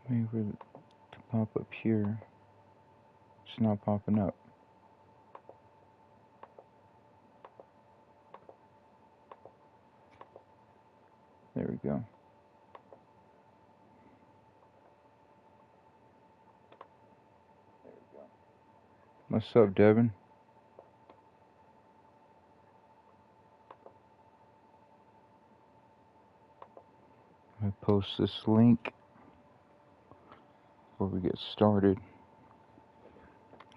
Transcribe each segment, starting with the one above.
Wait for it to pop up here. It's not popping up. There we go. What's up, Devin? I post this link before we get started.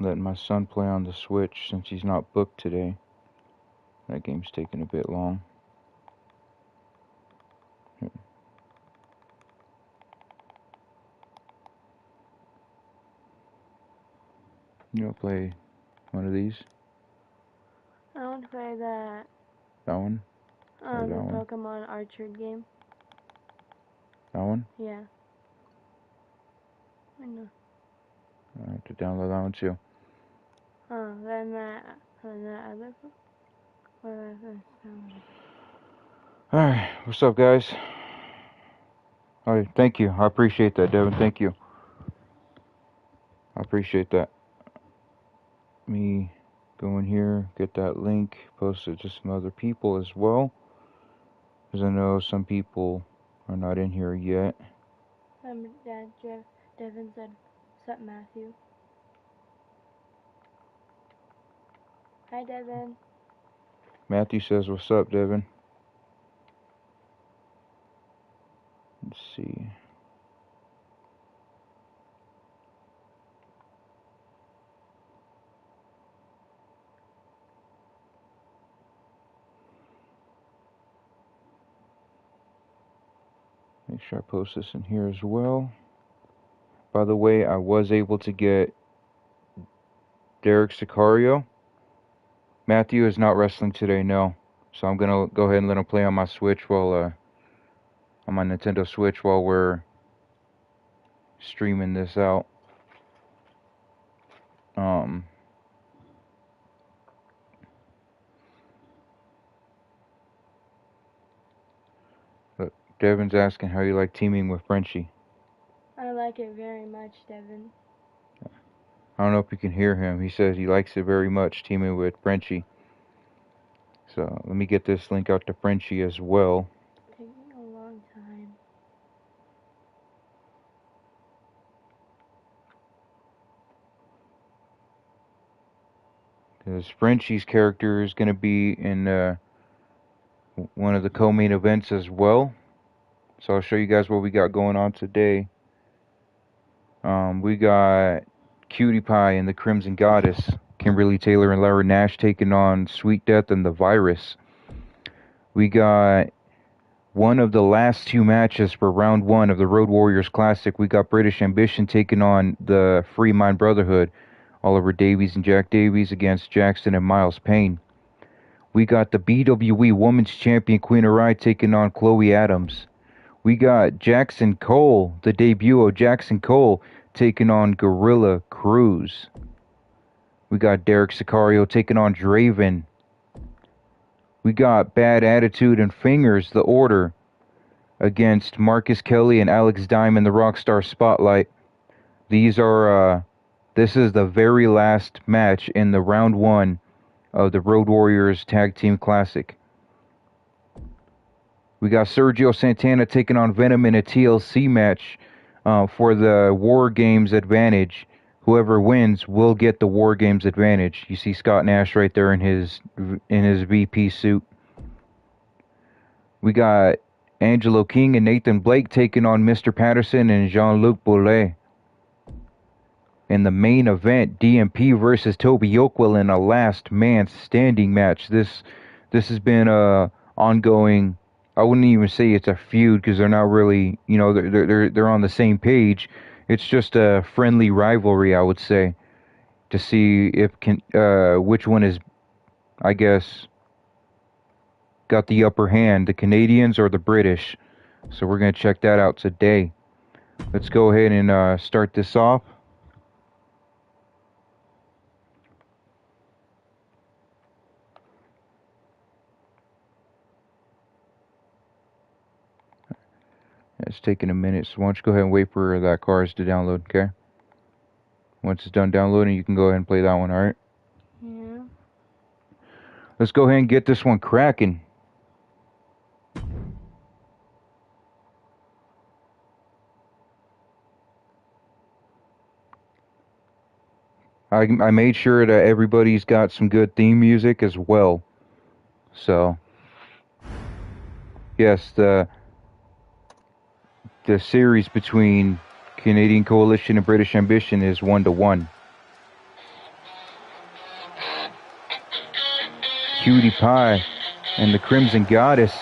Letting my son play on the Switch since he's not booked today. That game's taking a bit long. Here. You wanna play one of these? I want to play that. That one? The that one? Pokemon Orchard game. That one? Yeah. I know. I have to download that one too. Then that other one? Alright, what's up, guys? Alright, thank you. I appreciate that, Devin. Thank you. I appreciate that. Me go in here, get that link, post it to some other people as well. Because I know some people are not in here yet. Dad, Devin said, "What's up, Matthew?" Hi, Devin. Matthew says, what's up, Devin? Let's see. Make sure I post this in here as well. By the way, I was able to get Derek Sicario. Matthew is not wrestling today, no. So I'm gonna go ahead and let him play on my Switch while on my Nintendo Switch while we're streaming this out. But Devin's asking how you like teaming with Frenchie. I like it very much, Devin. I don't know if you can hear him. He says he likes it very much teaming with Frenchie. So let me get this link out to Frenchie as well. It's taking a long time. Because Frenchie's character is going to be in one of the co-main events as well. So I'll show you guys what we got going on today. We got Cutie Pie and the Crimson Goddess, Kimberly Taylor and Lara Nash taking on Sweet Death and the Virus. We got one of the last two matches for round one of the Road Warriors Classic. We got British Ambition taking on the Free Mind Brotherhood, Oliver Davies and Jack Davies against Jackson and Miles Payne. We got the BWE Women's Champion Queen Arai taking on Chloe Adams. We got Jackson Cole, the debut of Jackson Cole, taking on Gorilla Cruz. We got Derek Sicario taking on Draven. We got Bad Attitude and Fingers, the Order, against Marcus Kelly and Alex Dime in the Rockstar Spotlight. This is the very last match in the round one of the Road Warriors Tag Team Classic. We got Sergio Santana taking on Venom in a TLC match for the War Games advantage. Whoever wins will get the War Games advantage. You see Scott Nash right there in his VP suit. We got Angelo King and Nathan Blake taking on Mr. Patterson and Jean-Luc Boulet. In the main event, DMP versus Toby Oakwell in a last man standing match. This has been a ongoing. I wouldn't even say it's a feud because they're not really, they're on the same page. It's just a friendly rivalry, I would say, to see if which one is, I guess, got the upper hand, the Canadians or the British. So we're gonna check that out today. Let's go ahead and start this off. It's taking a minute, so why don't you go ahead and wait for that cars to download, okay? Once it's done downloading, you can go ahead and play that one, alright? Yeah. Let's go ahead and get this one cracking. I made sure that everybody's got some good theme music as well. So, yes, the series between Canadian Coalition and British Ambition is 1-1. Cutie Pie and the Crimson Goddess.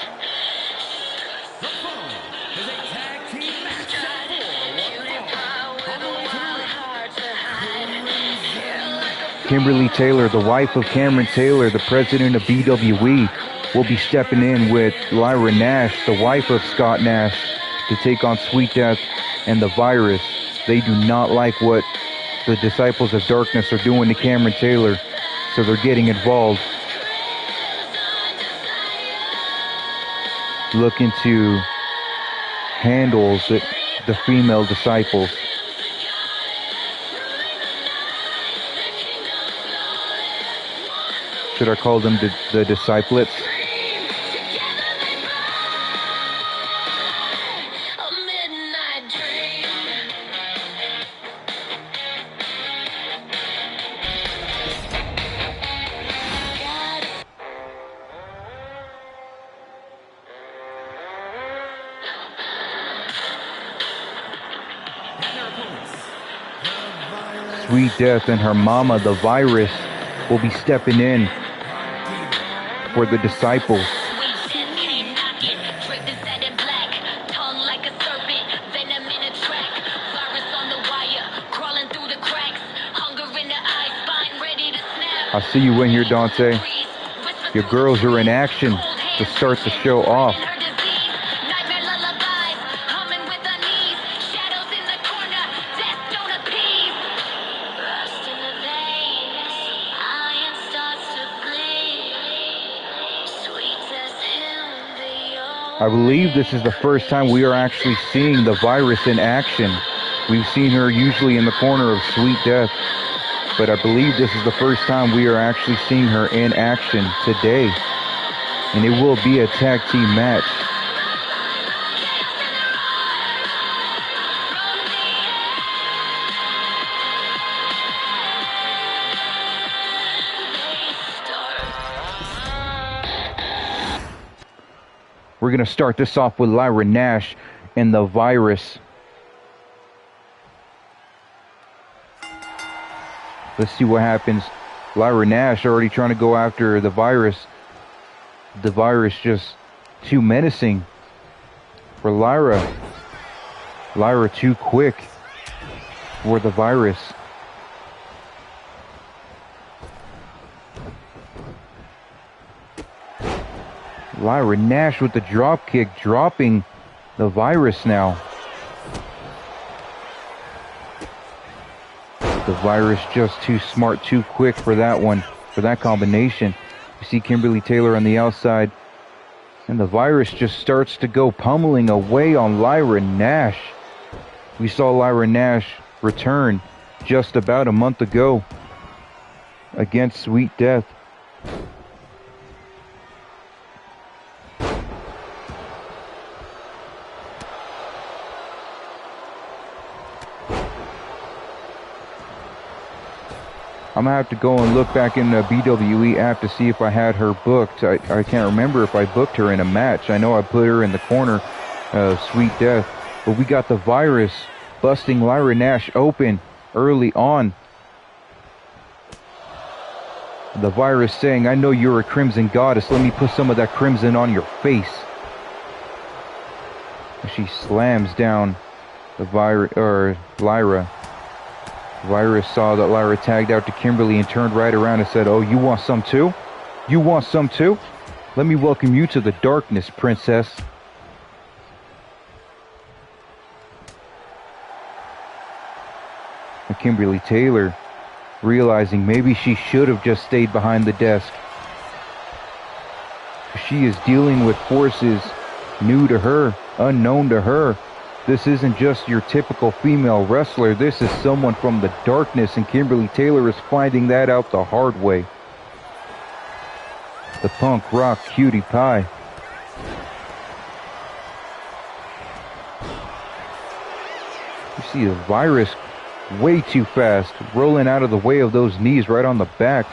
Kimberly Taylor, the wife of Cameron Taylor, the president of BWE, will be stepping in with Lyra Nash, the wife of Scott Nash, to take on Sweet Death and the Virus. They do not like what the Disciples of Darkness are doing to Cameron Taylor, so they're getting involved. Looking to handle the female disciples. Should I call them the disciplets? Sweet Death and her mama, the Virus, will be stepping in for the disciples. I see you in here, Dante. Your girls are in action to start the show off. I believe this is the first time we are actually seeing the Virus in action. We've seen her usually in the corner of Sweet Death, but I believe this is the first time we are actually seeing her in action today. And it will be a tag team match. We're going to start this off with Lyra Nash and the Virus. Let's see what happens. Lyra Nash already trying to go after the Virus. The Virus just too menacing for Lyra. Lyra too quick for the Virus. Lyra Nash with the drop kick, dropping the Virus now. The Virus just too smart, too quick for that one, for that combination. You see Kimberly Taylor on the outside, and the Virus just starts to go pummeling away on Lyra Nash. We saw Lyra Nash return just about a month ago against Sweet Death. I'm going to have to go and look back in the BWE app to see if I had her booked. I can't remember if I booked her in a match. I know I put her in the corner of Sweet Death. But we got the Virus busting Lyra Nash open early on. The Virus saying, I know you're a Crimson Goddess. Let me put some of that crimson on your face. She slams down the Lyra. Virus saw that Lyra tagged out to Kimberly and turned right around and said, oh, you want some too? You want some too? Let me welcome you to the darkness, princess. And Kimberly Taylor, realizing maybe she should have just stayed behind the desk. She is dealing with forces new to her, unknown to her. This isn't just your typical female wrestler. This is someone from the darkness, and Kimberly Taylor is finding that out the hard way. The punk rock cutie pie. You see the virus way too fast, rolling out of the way of those knees right on the back.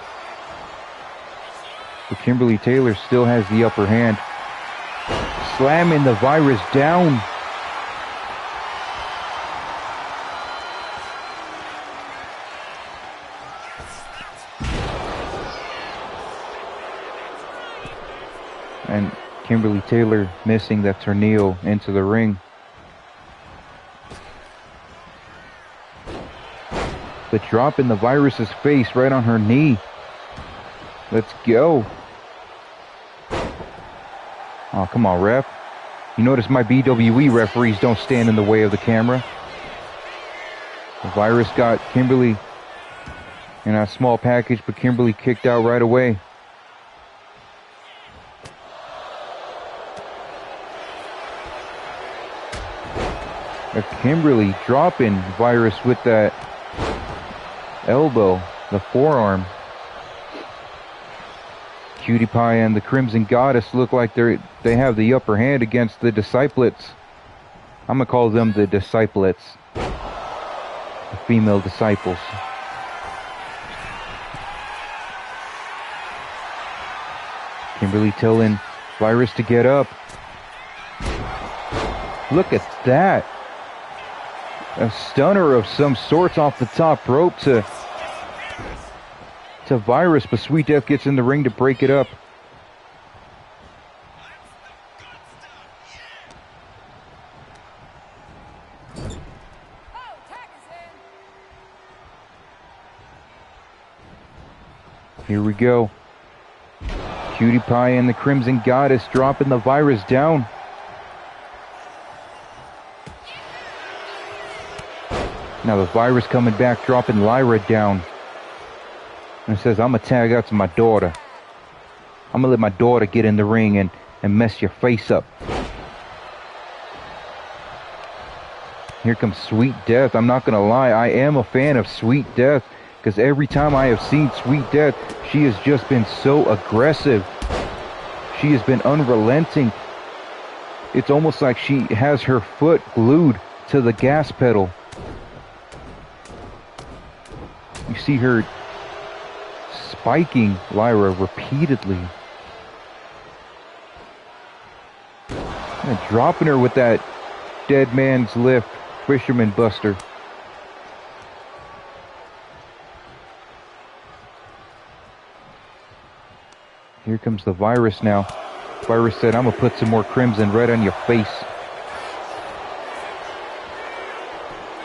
But Kimberly Taylor still has the upper hand. Slamming the virus down. And Kimberly Taylor missing that tornado into the ring. But dropping the virus's face right on her knee. Let's go. Oh, come on, ref. You notice my BWE referees don't stand in the way of the camera. The virus got Kimberly in a small package, but Kimberly kicked out right away. Kimberly dropping virus with that elbow, the forearm. Cutie Pie and the Crimson Goddess look like they have the upper hand against the Disciplettes. I'm gonna call them the Disciplettes, the female disciples. Kimberly telling Virus to get up. Look at that. A stunner of some sorts off the top rope to Virus, but Sweet Death gets in the ring to break it up. Here we go. Cutie Pie and the Crimson Goddess dropping the Virus down. Now the Virus coming back, dropping Lyra down. And says, I'm going to tag out to my daughter. I'm going to let my daughter get in the ring and mess your face up. Here comes Sweet Death. I'm not going to lie, I am a fan of Sweet Death, because every time I have seen Sweet Death, she has just been so aggressive. She has been unrelenting. It's almost like she has her foot glued to the gas pedal. You see her spiking Lyra repeatedly. And dropping her with that dead man's lift, Fisherman Buster. Here comes the Virus now. Virus said, I'm going to put some more Crimson Red on your face.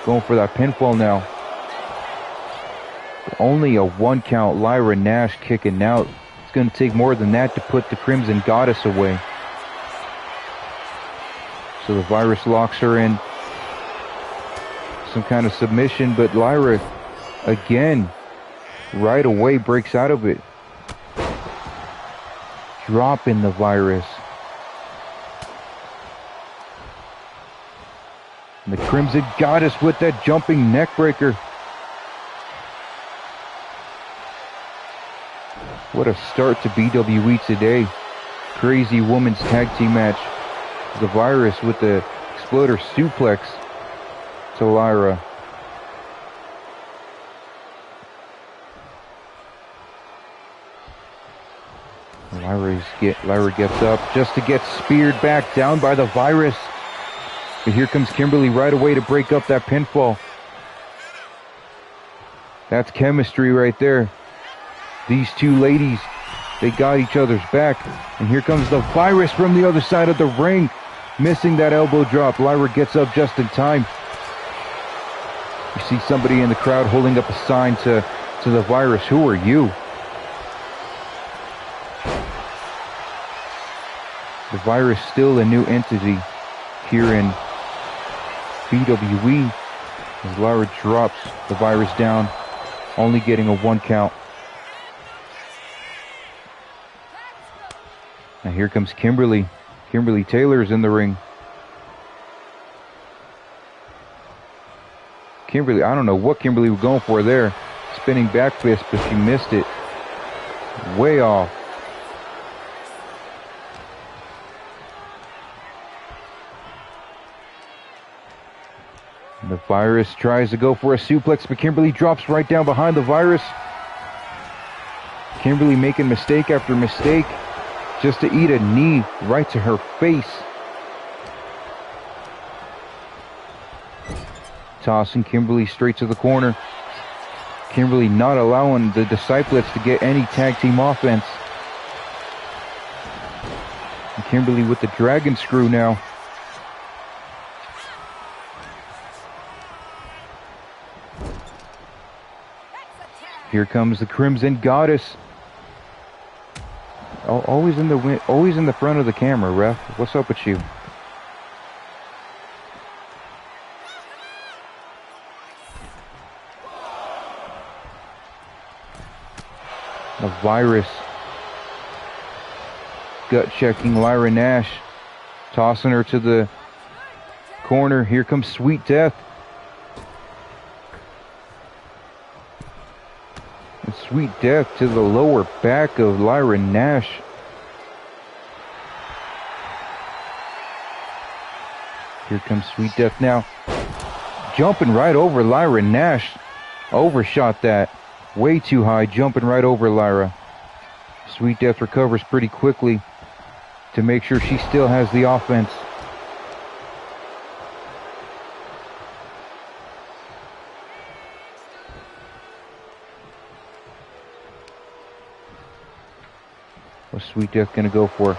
Going for that pinfall now. Only a 1 count. Lyra Nash kicking out. It's going to take more than that to put the Crimson Goddess away. So the Virus locks her in some kind of submission, but Lyra again right away breaks out of it. Dropping the Virus. And the Crimson Goddess with that jumping neck breaker. What a start to BWE today. Crazy women's tag team match. The Virus with the exploder suplex to Lyra. Lyra gets up just to get speared back down by the Virus. But here comes Kimberly right away to break up that pinfall. That's chemistry right there. These two ladies, they got each other's back. And here comes the Virus from the other side of the ring. Missing that elbow drop. Lyra gets up just in time. You see somebody in the crowd holding up a sign to the Virus. Who are you? The Virus still a new entity here in BWE. As Lyra drops the Virus down, only getting a 1 count. Now here comes Kimberly. Kimberly Taylor is in the ring. Kimberly, I don't know what Kimberly was going for there. Spinning back fist, but she missed it. Way off. The Virus tries to go for a suplex, but Kimberly drops right down behind the Virus. Kimberly making mistake after mistake just to eat a knee right to her face. Tossing Kimberly straight to the corner. Kimberly not allowing the Disciplets to get any tag team offense. And Kimberly with the dragon screw now. Here comes the Crimson Goddess. Always in the front of the camera, ref. What's up with you? The Virus gut checking Lyra Nash, tossing her to the corner. Here comes Sweet Death. And Sweet Death to the lower back of Lyra Nash. Here comes Sweet Death now, jumping right over Lyra Nash. Overshot that. Way too high, jumping right over Lyra. Sweet Death recovers pretty quickly to make sure she still has the offense. What's Sweet Death gonna go for?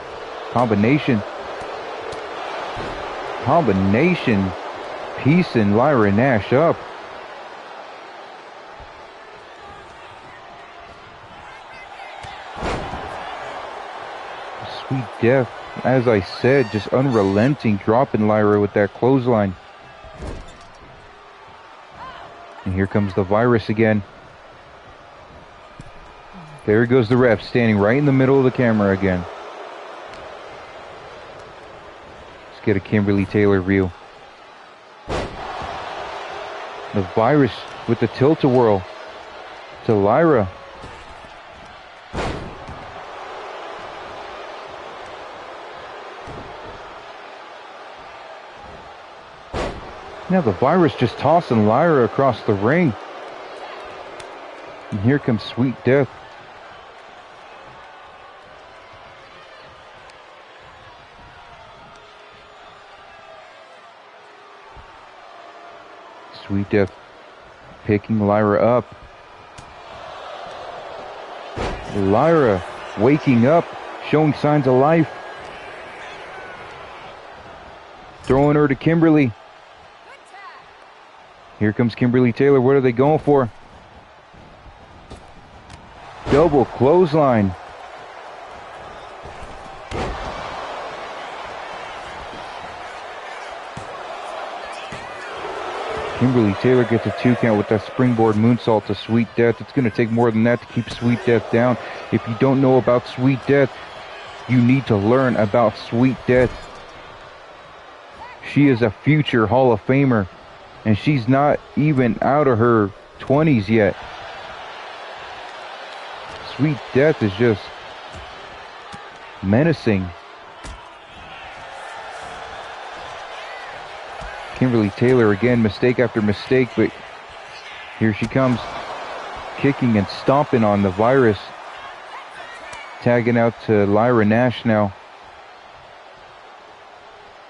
Combination. Piecing Lyra Nash up. Sweet Death, as I said, just unrelenting, dropping Lyra with that clothesline. And here comes the Virus again. There goes the ref, standing right in the middle of the camera again. Let's get a Kimberly Taylor view. The Virus with the tilt-a-whirl to Lyra. Now the Virus just tossing Lyra across the ring. And here comes Sweet Death. Sweet Death picking Lyra up. Lyra waking up, showing signs of life. Throwing her to Kimberly. Here comes Kimberly Taylor. What are they going for? Double clothesline. Kimberly Taylor gets a 2 count with that springboard moonsault to Sweet Death. It's going to take more than that to keep Sweet Death down. If you don't know about Sweet Death, you need to learn about Sweet Death. She is a future Hall of Famer. And she's not even out of her 20s yet. Sweet Death is just menacing. Kimberly Taylor again, mistake after mistake, but here she comes, kicking and stomping on the Virus. Tagging out to Lyra Nash now.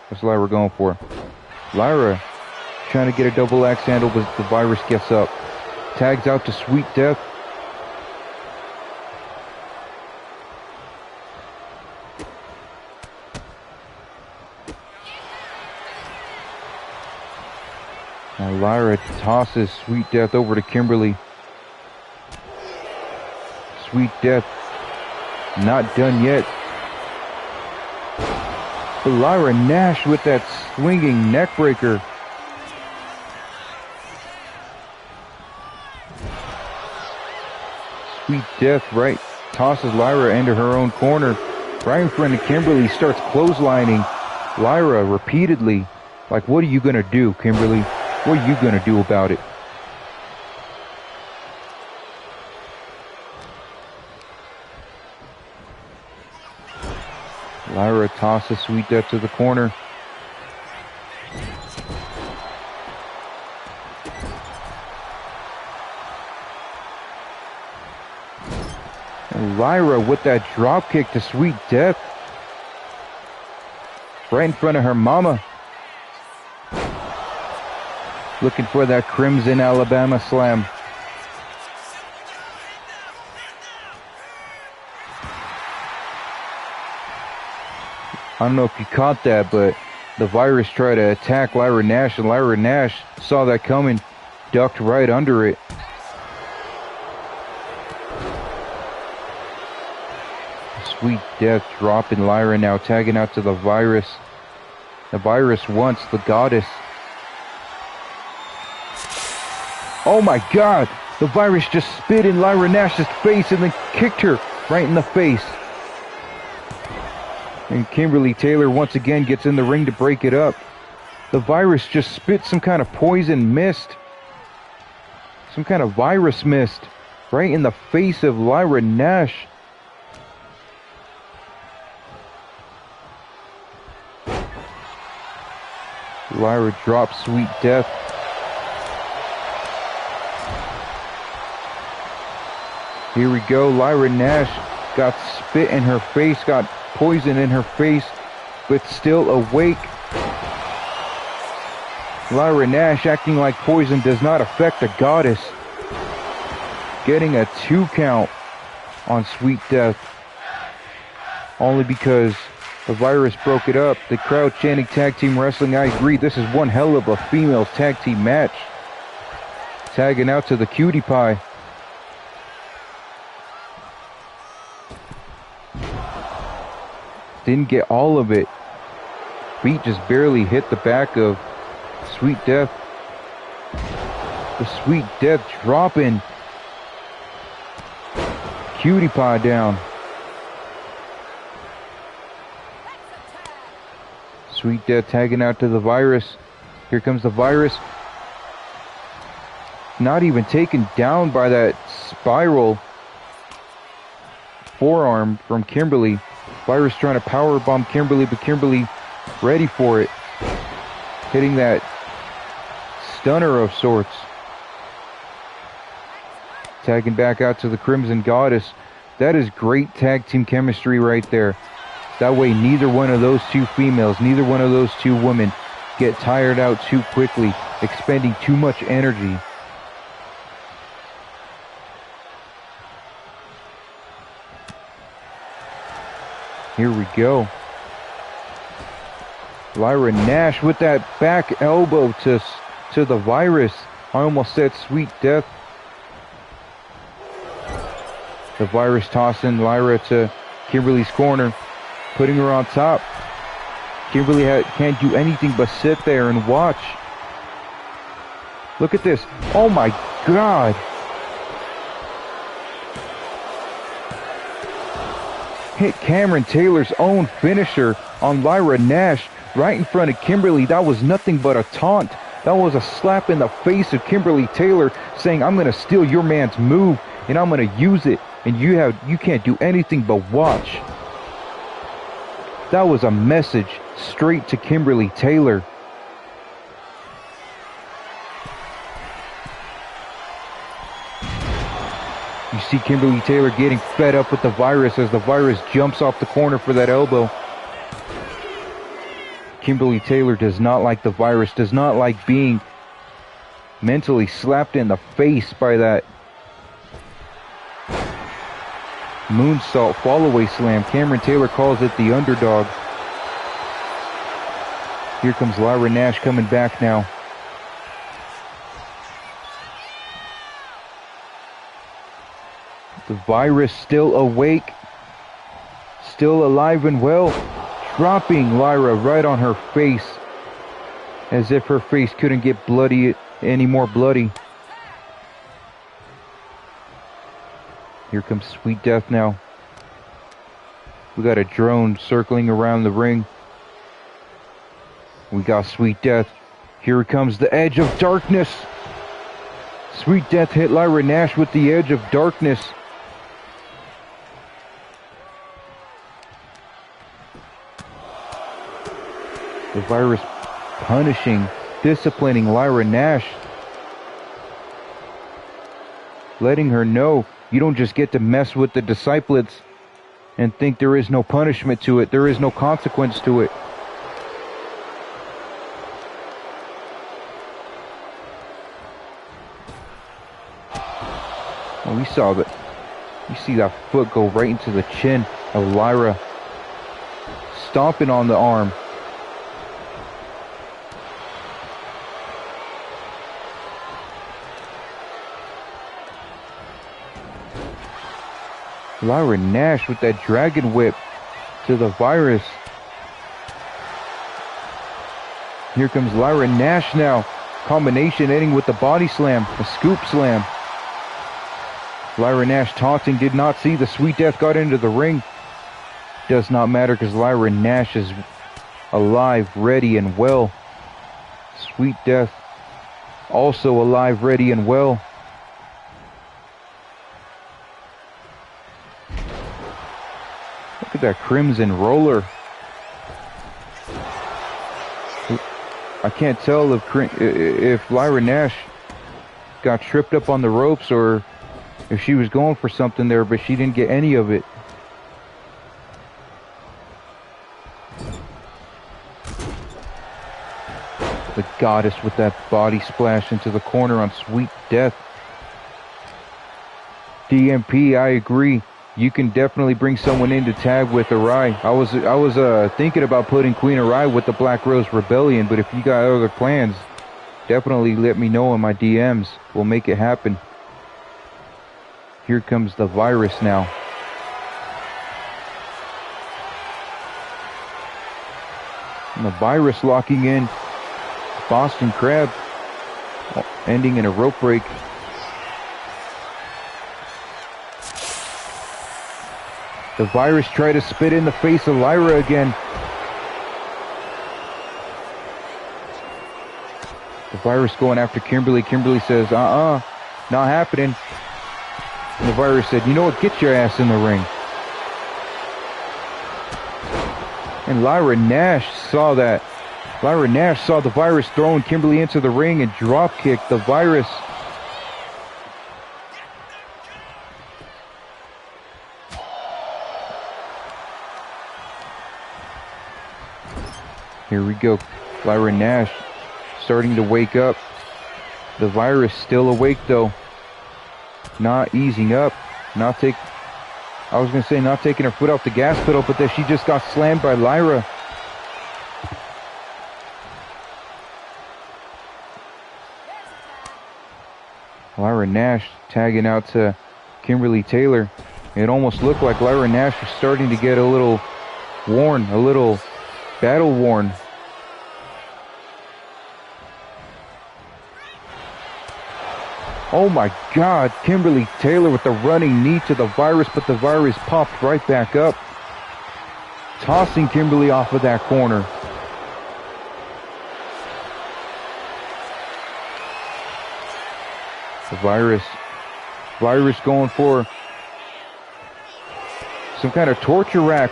What's Lyra going for? Lyra trying to get a double axe handle, but the Virus gets up. Tags out to Sweet Death. Now Lyra tosses Sweet Death over to Kimberly. Sweet Death not done yet. But Lyra Nash with that swinging neckbreaker. Sweet Death right tosses Lyra into her own corner. Right in front of Kimberly, starts clotheslining Lyra repeatedly. Like, what are you going to do, Kimberly? What are you going to do about it? Lyra tosses Sweet Death to the corner. And Lyra with that drop kick to Sweet Death. Right in front of her mama. Looking for that Crimson Alabama Slam. I don't know if you caught that, but the Virus tried to attack Lyra Nash, and Lyra Nash saw that coming, ducked right under it. Sweet Death dropping Lyra now, tagging out to the Virus. The Virus wants the Goddess. Oh my God! The Virus just spit in Lyra Nash's face and then kicked her right in the face. And Kimberly Taylor once again gets in the ring to break it up. The Virus just spit some kind of poison mist. Some kind of virus mist right in the face of Lyra Nash. Lyra drops Sweet Death. Here we go. Lyra Nash got spit in her face, got poison in her face, but still awake. Lyra Nash acting like poison does not affect the Goddess. Getting a 2 count on Sweet Death. Only because the Virus broke it up. The crowd chanting tag team wrestling. I agree, this is one hell of a females tag team match. Tagging out to the Cutie Pie. Didn't get all of it. Feet just barely hit the back of Sweet Death. The Sweet Death dropping Cutie Pie down. Sweet Death tagging out to the Virus. Here comes the Virus. Not even taken down by that spiral forearm from Kimberly. Virus trying to powerbomb Kimberly, but Kimberly ready for it. Hitting that stunner of sorts. Tagging back out to the Crimson Goddess. That is great tag team chemistry right there. That way neither one of those two females, neither one of those two women get tired out too quickly, expending too much energy. Here we go. Lyra Nash with that back elbow to the Virus. I almost said Sweet Death. The Virus tossing Lyra to Kimberly's corner, putting her on top. Kimberly can't do anything but sit there and watch. Look at this. Oh my God. Hit Cameron Taylor's own finisher on Lyra Nash right in front of Kimberly. That was nothing but a taunt. That was a slap in the face of Kimberly Taylor saying, I'm going to steal your man's move and I'm going to use it. And you can't do anything but watch. That was a message straight to Kimberly Taylor. You see Kimberly Taylor getting fed up with the Virus as the Virus jumps off the corner for that elbow. Kimberly Taylor does not like the Virus, does not like being mentally slapped in the face by that moonsault fallaway slam. Cameron Taylor calls it the underdog. Here comes Lyra Nash coming back now. The Virus still awake, still alive and well, dropping Lyra right on her face, as if her face couldn't get bloody any more bloody. Here comes Sweet Death now. We got a drone circling around the ring. We got Sweet Death. Here comes the Edge of Darkness. Sweet Death hit Lyra Nash with the Edge of Darkness. The Virus punishing, disciplining Lyra Nash. Letting her know you don't just get to mess with the disciplets and think there is no punishment to it. There is no consequence to it. Oh, we saw that. You see that foot go right into the chin of Lyra, stomping on the arm. Lyra Nash with that dragon whip to the Virus. Here comes Lyra Nash now. Combination ending with the body slam, a scoop slam. Lyra Nash taunting, did not see the Sweet Death got into the ring. Does not matter because Lyra Nash is alive, ready, and well. Sweet Death also alive, ready, and well. Look at that Crimson Roller. I can't tell if Lyra Nash got tripped up on the ropes or if she was going for something there, but she didn't get any of it. The Goddess with that body splash into the corner on Sweet Death. DMP, I agree. You can definitely bring someone in to tag with Arai. I was thinking about putting Queen Arai with the Black Rose Rebellion, but if you got other plans, definitely let me know in my DMs. We'll make it happen. Here comes the Virus now. And the Virus locking in Boston Crab, ending in a rope break. The Virus tried to spit in the face of Lyra again. The Virus going after Kimberly. Kimberly says, not happening. And the Virus said, you know what, get your ass in the ring. And Lyra Nash saw that. Lyra Nash saw the Virus throwing Kimberly into the ring and drop kicked the Virus. Here we go. Lyra Nash starting to wake up. The Virus still awake though. Not easing up. Not taking her foot off the gas pedal, but then she just got slammed by Lyra. Lyra Nash tagging out to Kimberly Taylor. It almost looked like Lyra Nash was starting to get a little worn, a little battle worn. Oh my God, Kimberly Taylor with the running knee to the Virus, but the Virus popped right back up, tossing Kimberly off of that corner. The Virus going for some kind of torture rack.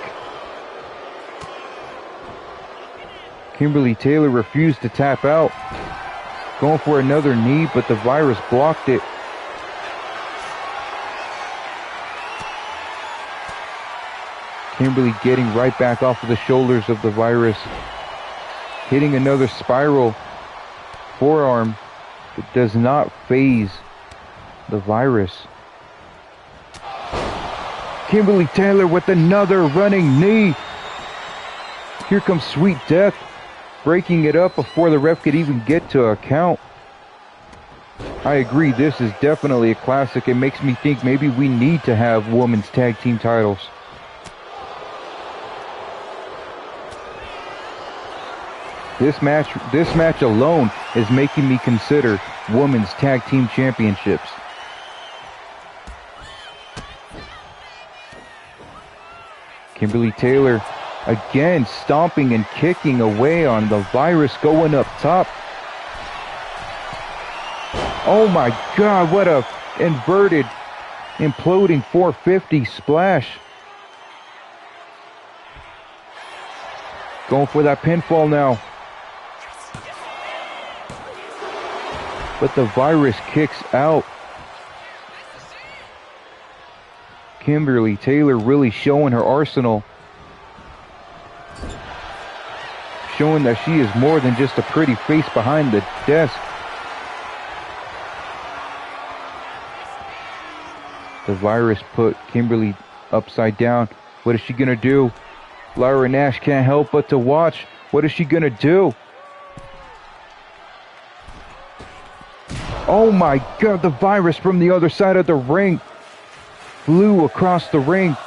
Kimberly Taylor refused to tap out. Going for another knee, but the Virus blocked it. Kimberly getting right back off of the shoulders of the Virus. Hitting another spiral forearm. It does not phase the Virus. Kimberly Taylor with another running knee. Here comes Sweet Death, breaking it up before the ref could even get to a count. I agree, this is definitely a classic. It makes me think maybe we need to have women's tag team titles. This match alone is making me consider women's tag team championships. Kimberly Taylor again stomping and kicking away on the Virus, going up top. Oh my God, what a inverted, imploding 450 splash. Going for that pinfall now. but the virus kicks out. Kimberly Taylor really showing her arsenal. Showing that she is more than just a pretty face behind the desk. The virus put Kimberly upside down. What is she gonna do? Lyra Nash can't help but to watch. What is she gonna do? Oh my God, the virus from the other side of the ring flew across the ring,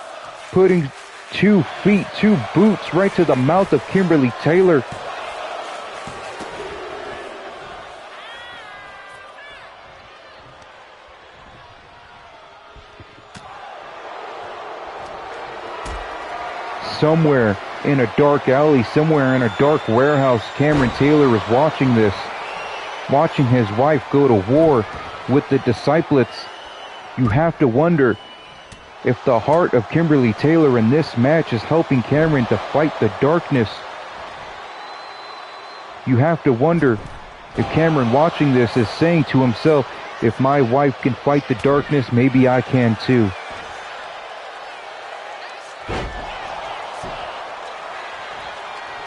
putting 2 feet, 2 boots right to the mouth of Kimberly Taylor. Somewhere in a dark alley, somewhere in a dark warehouse, Cameron Taylor is watching this. Watching his wife go to war with the disciples. You have to wonder if the heart of Kimberly Taylor in this match is helping Cameron to fight the darkness. You have to wonder if Cameron watching this is saying to himself, if my wife can fight the darkness, maybe I can too.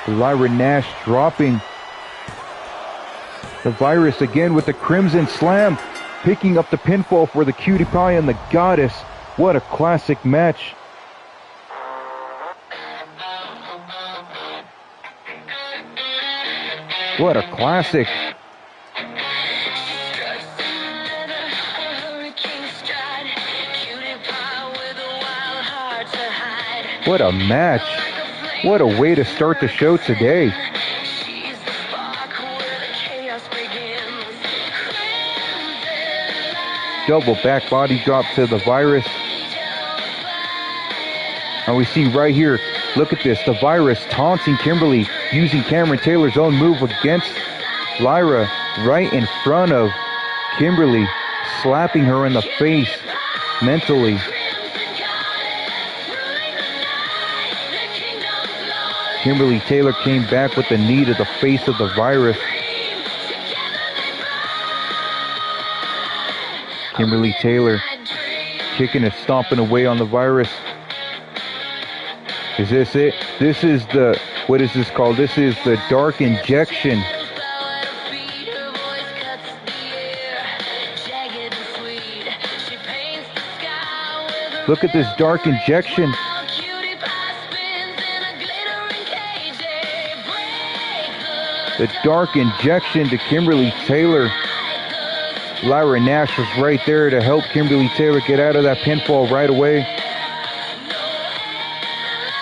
Lyra Nash dropping. The virus again with the Crimson Slam, picking up the pinfall for the Cutie Pie and the Goddess. What a classic match. What a classic. What a match. What a way to start the show today. Double back body drop to the virus. And we see right here, look at this, the virus taunting Kimberly, using Cameron Taylor's own move against Lyra right in front of Kimberly, slapping her in the face mentally. Kimberly Taylor came back with the knee to the face of the virus. Kimberly Taylor kicking and stomping away on the virus. Is this it? This is the, what is this called? This is the dark injection. Look at this dark injection. The dark injection to Kimberly Taylor. Lyra Nash was right there to help Kimberly Taylor get out of that pinfall right away.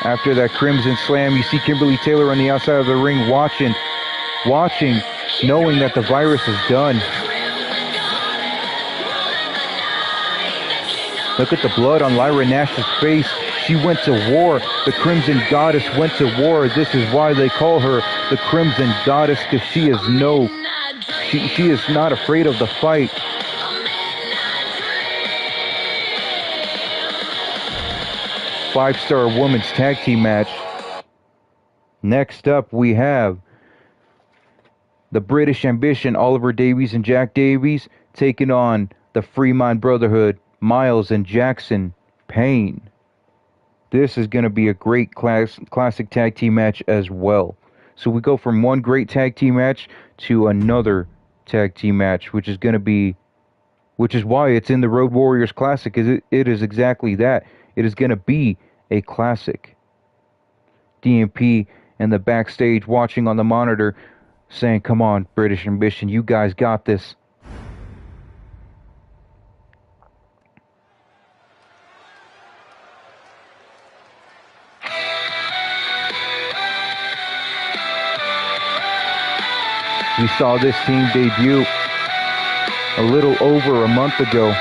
After that Crimson Slam, you see Kimberly Taylor on the outside of the ring watching, knowing that the virus is done. Look at the blood on Lyra Nash's face. She went to war. The Crimson Goddess went to war. This is why they call her the Crimson Goddess, because she is she is not afraid of the fight. Five-star women's tag team match. Next up, we have the British Ambition, Oliver Davies and Jack Davies, taking on the Fremont Brotherhood, Miles and Jackson Payne. This is going to be a great classic tag team match as well. So we go from one great tag team match to another tag team match, which is why it's in the Road Warriors Classic. It is exactly that. It is going to be a classic. DMP and the backstage watching on the monitor saying, come on, British Ambition, you guys got this. We saw this team debut a little over a month ago.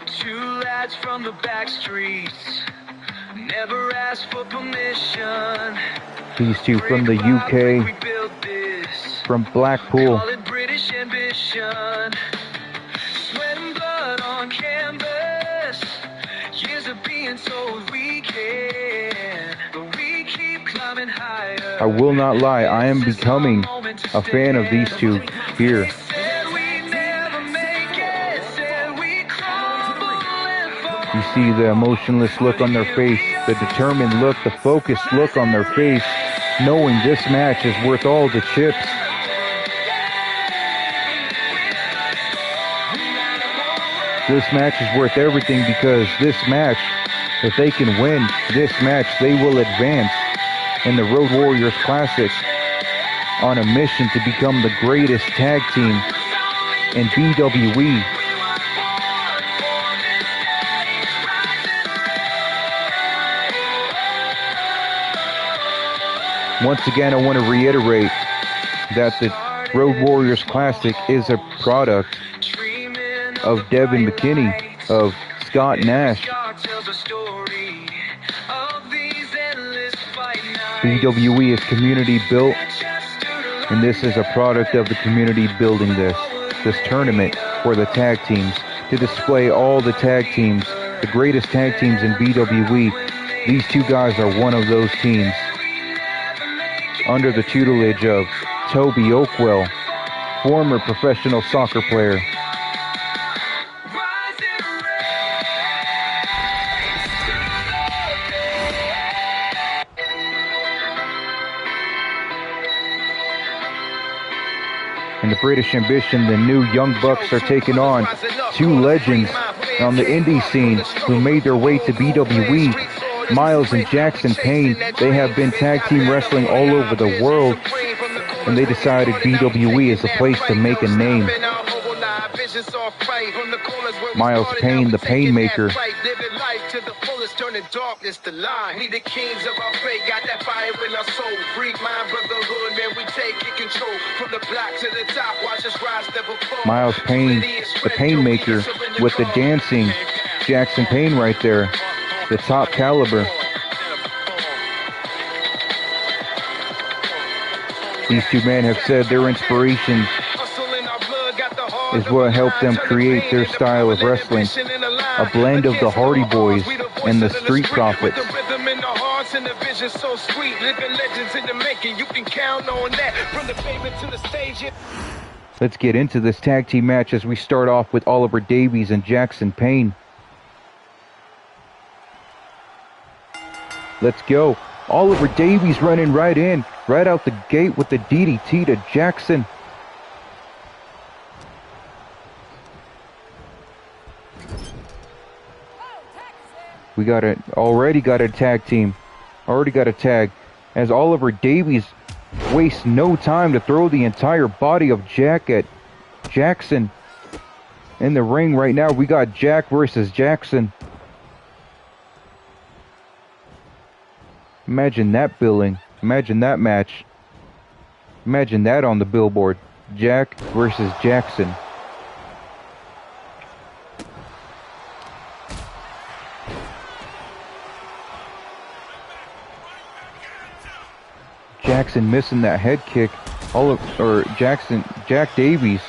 Two lads from the back streets, never asked for permission. These two from the UK, from Blackpool. Call it British Ambition. Sweat and blood on canvas. Years of being told we can, but we keep climbing higher. I will not lie, I am becoming a fan of these two here. You see the emotionless look on their face, the determined look, the focused look on their face, knowing this match is worth all the chips. This match is worth everything because this match, if they can win this match, they will advance in the Road Warriors Classic on a mission to become the greatest tag team in BWE. Once again, I want to reiterate that the Road Warriors Classic is a product of Devin McKinney, of Scott Nash. BWE is community built, and this is a product of the community building this tournament for the tag teams, to display all the tag teams, the greatest tag teams in BWE. These two guys are one of those teams, under the tutelage of Toby Oakwell, former professional soccer player. And the British Ambition, the new Young Bucks, are taking on two legends on the indie scene who made their way to BWE. Miles and Jackson Payne, they have been tag team wrestling all over the world, and they decided BWE is the place to make a name. Miles Payne, the Painmaker. Miles Payne, the Painmaker, with the dancing Jackson Payne right there, the top caliber. These two men have said their inspirations is what helped them create their style of wrestling, a blend of the Hardy Boys and the Street Profits. Let's get into this tag team match as we start off with Oliver Davies and Jackson Payne. Let's go. Oliver Davies running right in, right out the gate with the DDT to Jackson. We already got a tag team. Already got a tag. As Oliver Davies wastes no time to throw the entire body of Jack at Jackson. In the ring right now, we got Jack versus Jackson. Imagine that billing. Imagine that match. Imagine that on the billboard. Jack versus Jackson. Jackson missing that head kick. Jack Davies.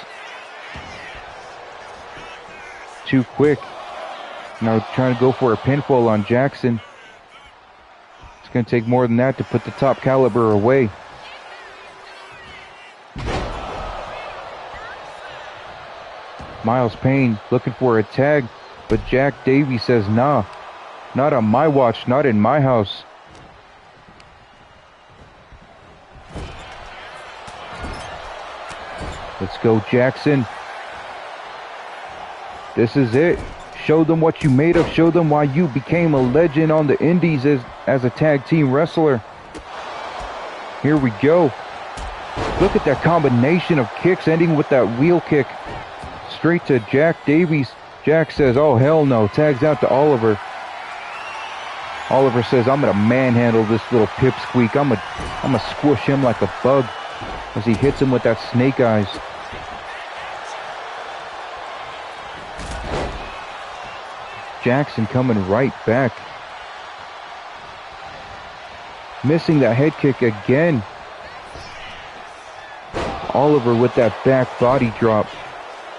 Too quick. Now trying to go for a pinfall on Jackson. It's going to take more than that to put the top caliber away. Miles Payne looking for a tag, but Jack Davies says, nah, not on my watch, not in my house. Let's go, Jackson. This is it. Show them what you made of. Show them why you became a legend on the indies as a tag team wrestler. Here we go. Look at that combination of kicks ending with that wheel kick. Straight to Jack Davies. Jack says, oh, hell no. Tags out to Oliver. Oliver says, I'm going to manhandle this little pipsqueak. I'm going to squish him like a bug as he hits him with that snake eyes. Jackson coming right back. Missing that head kick again. Oliver with that back body drop.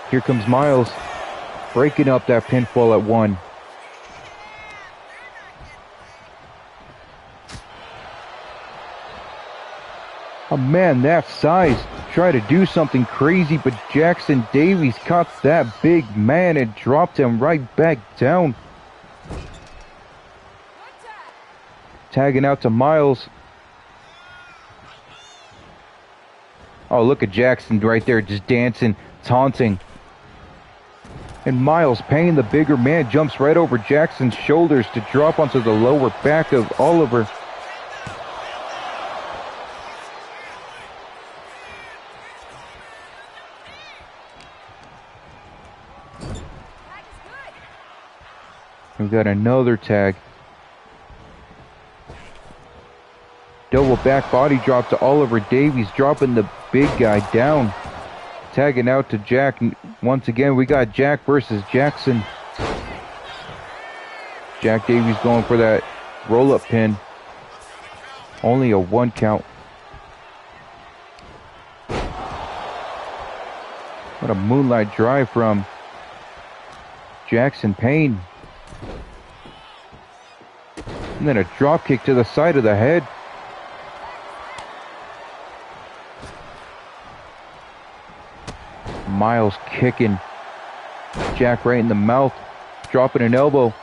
Here comes Miles, breaking up that pinfall at 1. A man that size try to do something crazy, but Jackson Davies caught that big man and dropped him right back down. Tagging out to Miles. Oh, look at Jackson right there just dancing, taunting. And Miles Payne, the bigger man, jumps right over Jackson's shoulders to drop onto the lower back of Oliver. We've got another tag. Double back body drop to Oliver Davies, dropping the big guy down. Tagging out to Jack. Once again, we got Jack versus Jackson. Jack Davies going for that roll-up pin. Only a 1 count. What a moonlight drive from Jackson Payne. And then a drop kick to the side of the head. Miles kicking Jack right in the mouth, dropping an elbow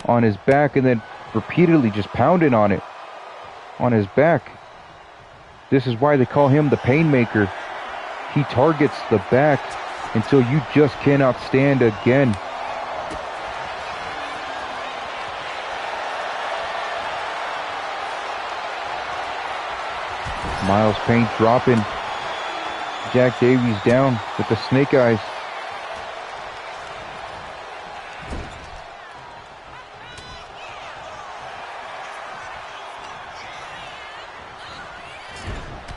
on his back, and then repeatedly just pounding on it, on his back. This is why they call him the Painmaker. He targets the back until you just cannot stand again. Miles Payne dropping Jack Davies down with the snake eyes.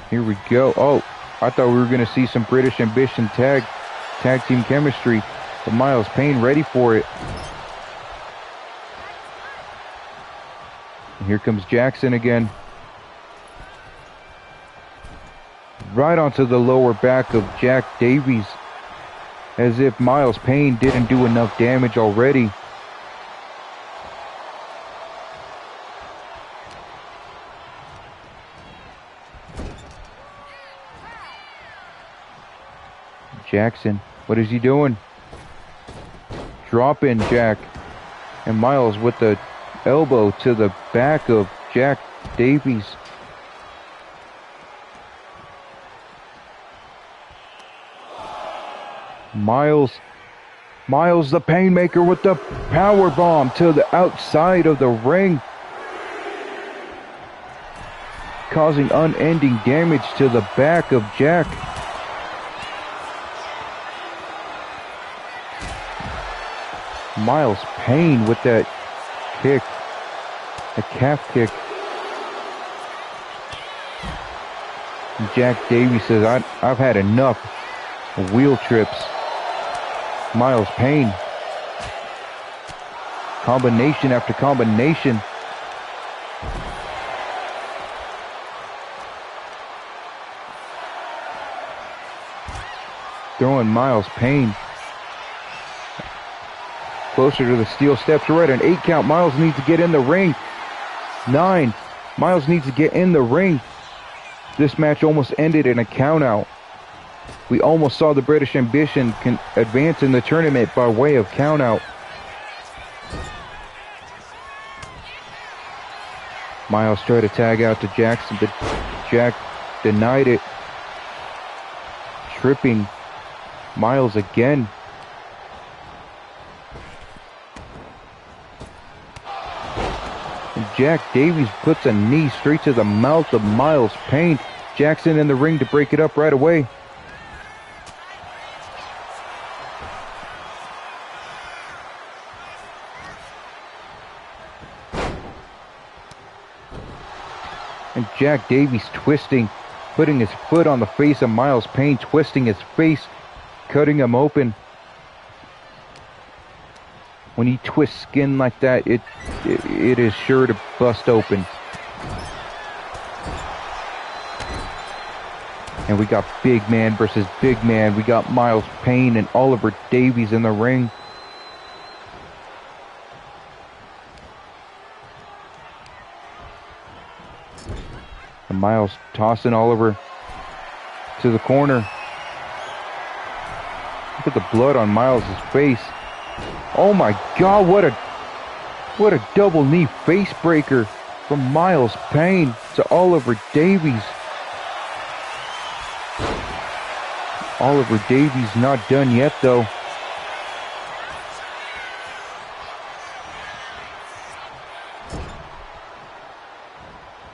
Here we go. Oh, I thought we were going to see some British Ambition tag team chemistry, but Miles Payne ready for it. And here comes Jackson again. Right onto the lower back of Jack Davies, as if Miles Payne didn't do enough damage already. Jackson, what is he doing? Drop in Jack, and Miles with the elbow to the back of Jack Davies. Miles the Painmaker with the power bomb to the outside of the ring, causing unending damage to the back of Jack. Miles Payne with that kick, a calf kick. And Jack Davies says, I've had enough of wheel trips. Miles Payne, combination after combination. Throwing Miles Payne closer to the steel steps. We're at an 8 count. Miles needs to get in the ring. 9. Miles needs to get in the ring. This match almost ended in a count out. We almost saw the British Ambition advance in the tournament by way of count out. Miles tried to tag out to Jackson, but Jack denied it. Tripping Miles again. And Jack Davies puts a knee straight to the mouth of Miles Payne. Jackson in the ring to break it up right away. And Jack Davies twisting, putting his foot on the face of Miles Payne, twisting his face, cutting him open. When he twists skin like that, it is sure to bust open. And we got big man versus big man. We got Miles Payne and Oliver Davies in the ring. And Miles tossing Oliver to the corner. Look at the blood on Miles' face. Oh my God, what a double knee face breaker from Miles Payne to Oliver Davies. Oliver Davies not done yet though.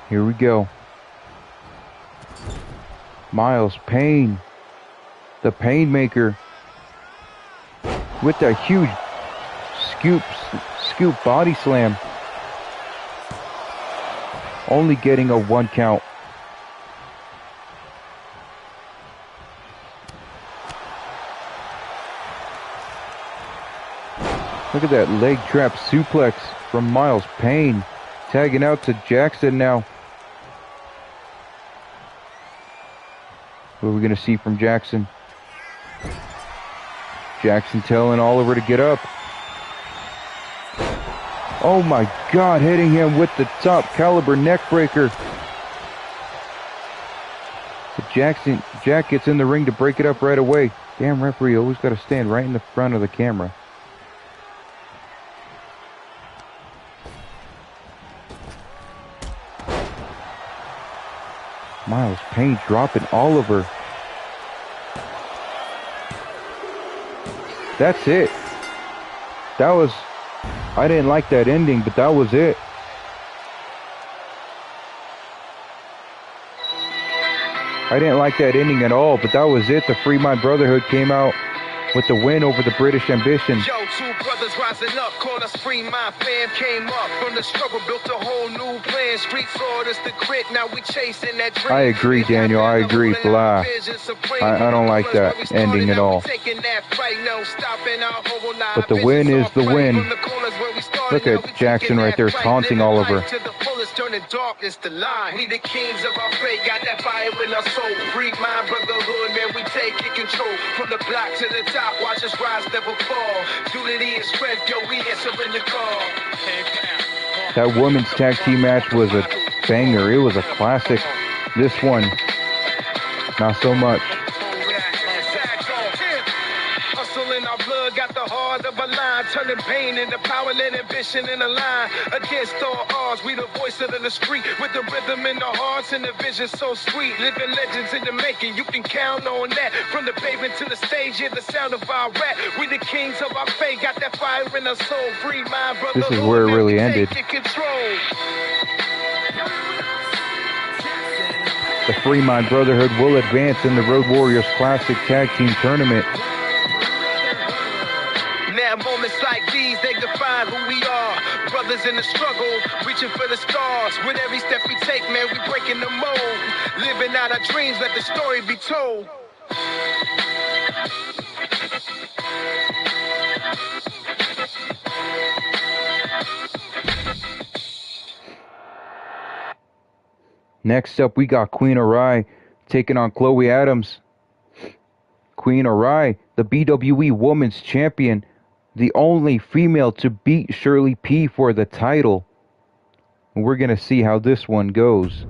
Here we go. Miles Payne, the Painmaker, with that huge scoop body slam. Only getting a 1 count. Look at that leg trap suplex from Miles Payne. Tagging out to Jackson now. What are we going to see from Jackson? Jackson telling Oliver to get up. Oh my God, hitting him with the top caliber neck breaker. So Jack gets in the ring to break it up right away. Damn referee, always got to stand right in the front of the camera. Miles Payne dropping Oliver. That's it. I didn't like that ending, but that was it. I didn't like that ending at all, but that was it. The Free Mind Brotherhood came out with the win over the British Ambition. Yo, two brothers rising up, call us Free Mind fam. Came up from the struggle, built a whole new plan. Streets taught us the grit, now we chasing that dream. I agree, Daniel, I agree. Blah. I don't like that ending at all. But the win is the win. Look at Jackson right there taunting Oliver. Turning darkness to light. We the kings of our faith, got that fire in our soul. Free Mind Brotherhood, man, we taking control. From the block to the top, watch us rise, never fall. Unity and strength, yo, we answering the call. That women's tag team match was a banger. It was a classic. This one, not so much. In our blood, got the heart of a lion, turning pain into power and ambition in a line. Against all odds, we the voice of the street, with the rhythm in the hearts and the vision so sweet. Living legends in the making, you can count on that. From the pavement to the stage, hear the sound of our rap. We the kings of our faith, got that fire in our soul. Free Mind Brotherhood. This is where it really ended. The Free Mind Brotherhood will advance in the Road Warriors Classic Tag Team Tournament. Moments like these, they define who we are. Brothers in the struggle, reaching for the stars. With every step we take, man, we breaking the mold. Living out our dreams, let the story be told. Next up, we got Queen Arai taking on Chloe Adams. Queen Arai, the BWE Women's Champion, the only female to beat Shirley P for the title. We're going to see how this one goes.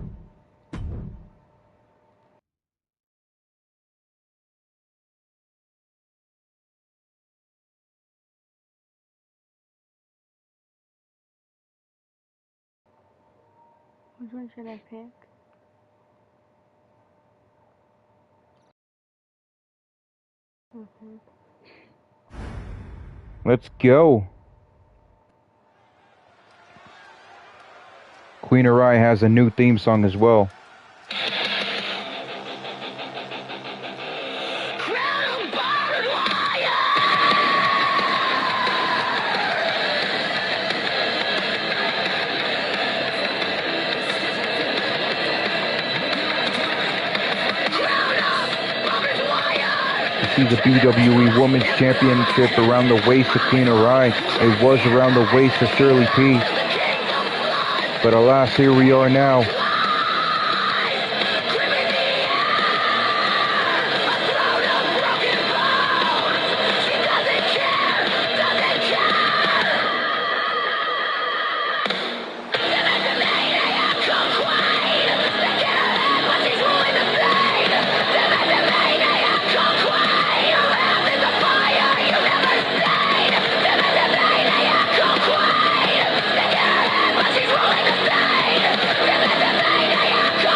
Which one should I pick? Okay. Let's go. Queen Arai has a new theme song as well. See the BWE Women's Championship around the waist of Queen Arai. It was around the waist of Shirley P. But alas, here we are now.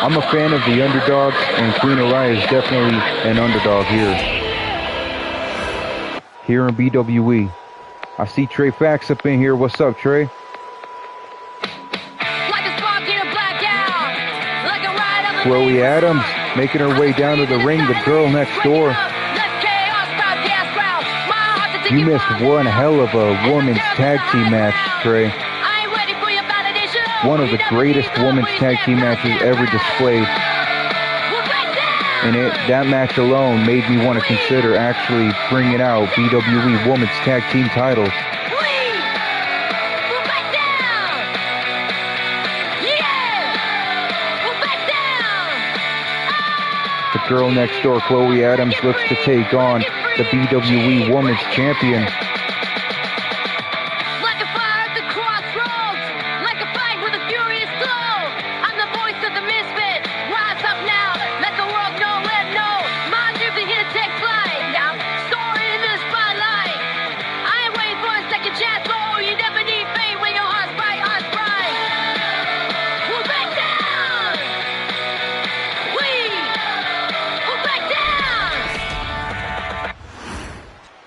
I'm a fan of the underdogs, and Queen Araya is definitely an underdog here. Here in BWE. I see Trey Fax up in here. What's up, Trey? Chloe Adams making her way down to the ring, the girl next door. You missed one hell of a women's tag team match, Trey. One of the greatest women's tag team matches ever displayed. And that match alone made me want to consider actually bringing out BWE Women's Tag Team titles. The girl next door, Chloe Adams, looks to take on the BWE Women's Champion.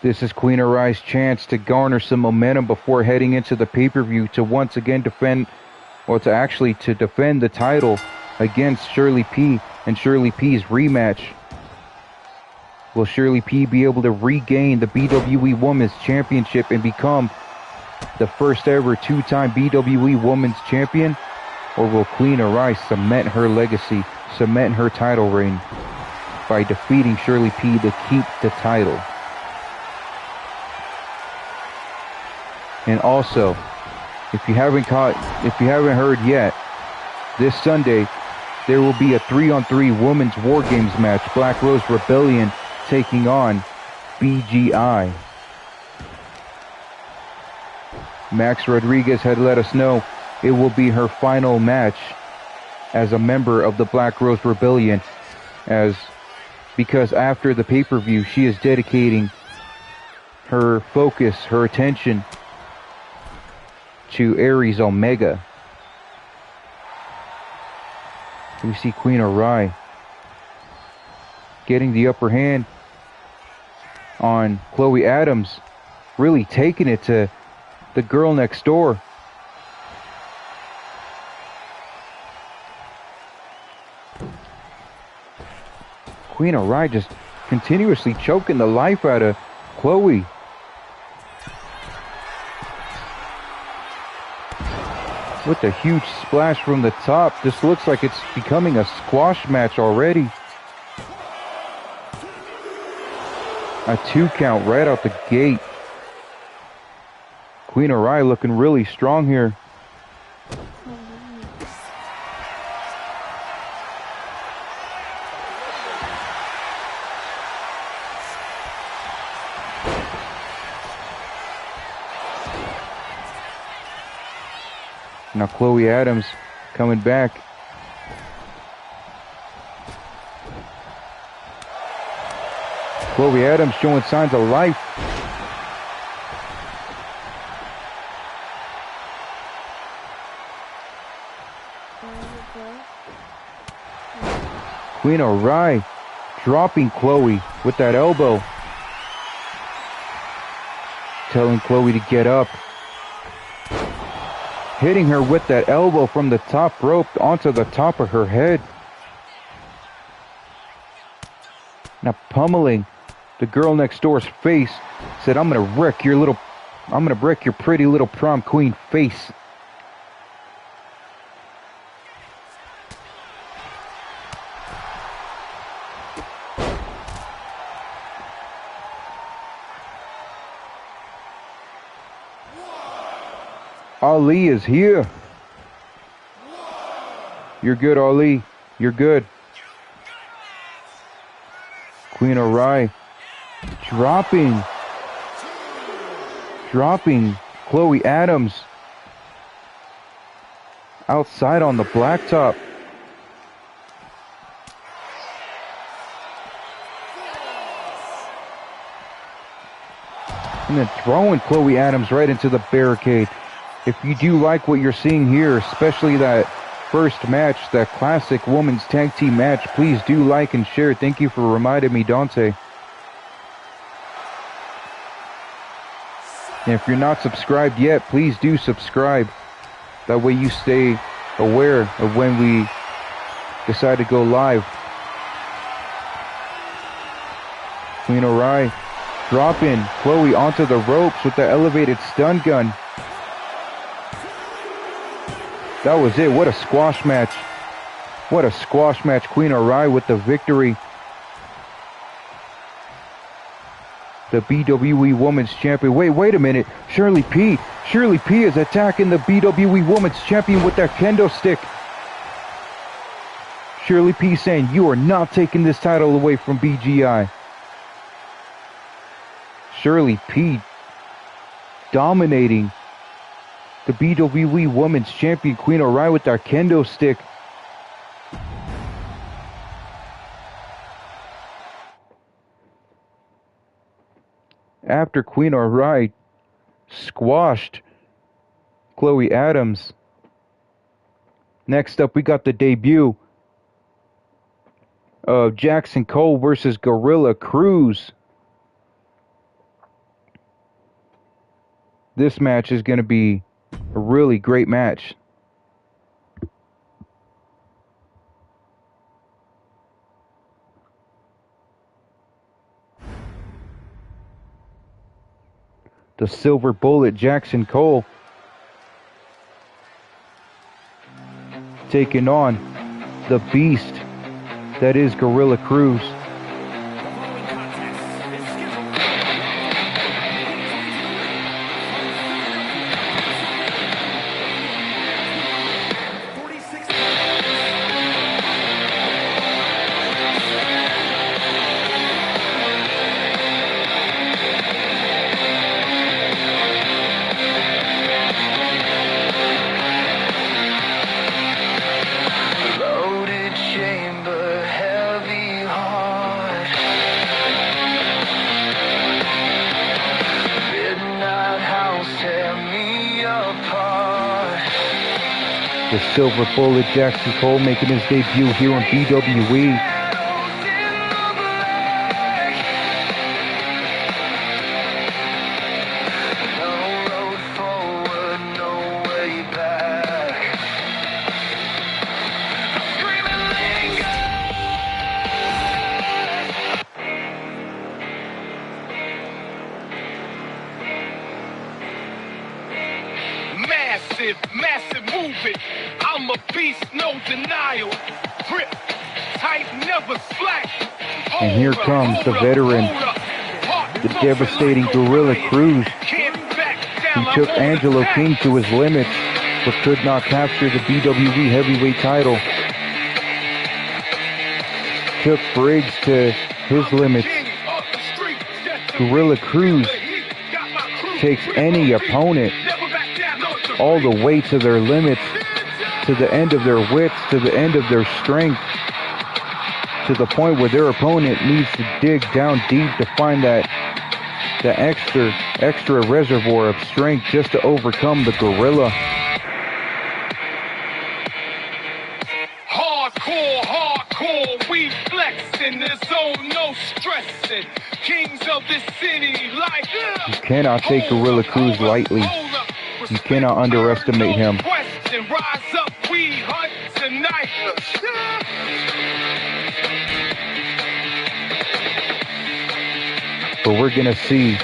This is Queen Araya's chance to garner some momentum before heading into the pay-per-view to once again defend the title against Shirley P and Shirley P's rematch. Will Shirley P be able to regain the BWE Women's Championship and become the first ever two-time BWE Women's Champion? Or will Queen Araya cement her legacy, cement her title reign by defeating Shirley P to keep the title? And also, if you haven't heard yet, this Sunday there will be a 3-on-3 women's War Games match. Black Rose Rebellion taking on BGI. Max Rodriguez had let us know it will be her final match as a member of the Black Rose Rebellion, because after the pay-per-view she is dedicating her focus, her attention to Aries Omega. We see Queen Araya getting the upper hand on Chloe Adams, really taking it to the girl next door. Queen Araya just continuously choking the life out of Chloe. With a huge splash from the top. This looks like it's becoming a squash match already. A 2 count right out the gate. Queen Araya looking really strong here. Now Chloe Adams coming back. Chloe Adams showing signs of life. Queen Araya dropping Chloe with that elbow. Telling Chloe to get up. Hitting her with that elbow from the top rope onto the top of her head. Now pummeling the girl next door's face. Said, I'm gonna wreck your pretty little prom queen face. Ali is here. You're good, Ali. You're good. Queen Araya dropping Chloe Adams outside on the blacktop. And then throwing Chloe Adams right into the barricade. If you do like what you're seeing here, especially that first match, that classic women's tag team match. Please do like and share. Thank you for reminding me, Dante. And if you're not subscribed yet, please do subscribe. That way you stay aware of when we decide to go live. Queen O'Reilly dropping Chloe onto the ropes with the elevated stun gun. That was it. What a squash match. What a squash match. Queen O'Reilly with the victory. The BWE Women's Champion. Wait a minute. Shirley P is attacking the BWE Women's Champion with that kendo stick. Shirley P saying, you are not taking this title away from BGI. Shirley P dominating the BWE Women's Champion Queen O'Reilly with that kendo stick. After Queen O'Reilly squashed Chloe Adams. Next up, we got the debut of Jackson Cole versus Gorilla Cruz. This match is going to be a really great match. The Silver Bullet Jackson Cole taking on the beast that is Gorilla Cruz. The Silver Bullet Jackson Cole making his debut here on BWE. Massive movement. I'm a beast, no denial. Grip tight, never slack. And here comes the veteran, the devastating Gorilla Cruz. He took Angelo King to his limits, but could not capture the BWE heavyweight title. Took Briggs to his limits. Gorilla Cruz takes any opponent all the way to their limits, to the end of their wits, to the end of their strength, to the point where their opponent needs to dig down deep to find that extra reservoir of strength just to overcome the gorilla. Hardcore, we flex in the zone, no stressing. Kings of the city, like you cannot take Gorilla Cruz lightly. You cannot underestimate him. Rise up, we hunt tonight. But we're gonna see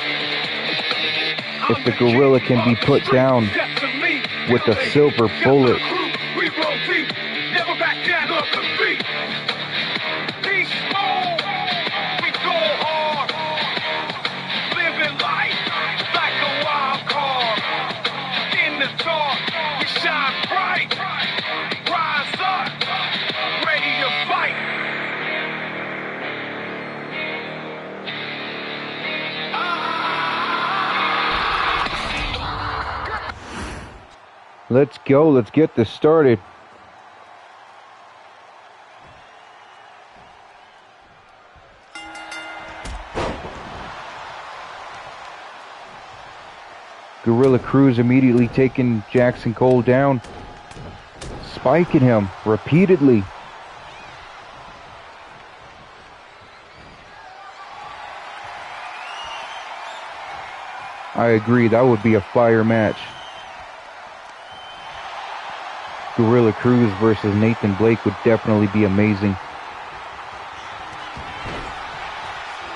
if the gorilla can be put down with a silver bullet. We roll deep, never back down off the feet. Beast mode, we go hard. Living life like a wild card. In the dark, we shine bright. Rise up, ready to fight. Let's go. Let's get this started. Gorilla Cruz immediately taking Jackson Cole down. spiking him repeatedly. I agree, that would be a fire match. Gorilla Cruz versus Nathan Blake would definitely be amazing.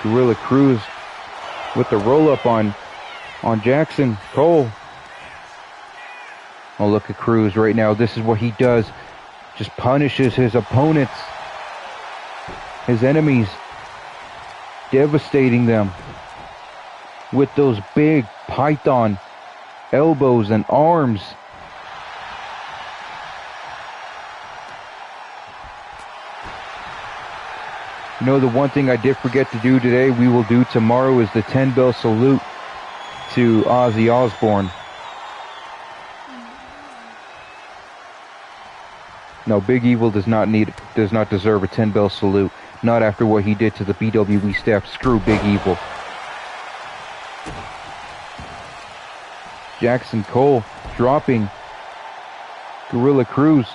Gorilla Cruz with the roll-up on Jackson Cole. Oh, look at Cruz right now. This is what he does. Just punishes his opponents, his enemies, devastating them with those big python elbows and arms. You know, the one thing I did forget to do today, we will do tomorrow, is the 10-bell salute to Ozzy Osbourne. No, Big Evil does not deserve a 10-bell salute. Not after what he did to the BWE staff. Screw Big Evil. Jackson Cole dropping Gorilla Cruz.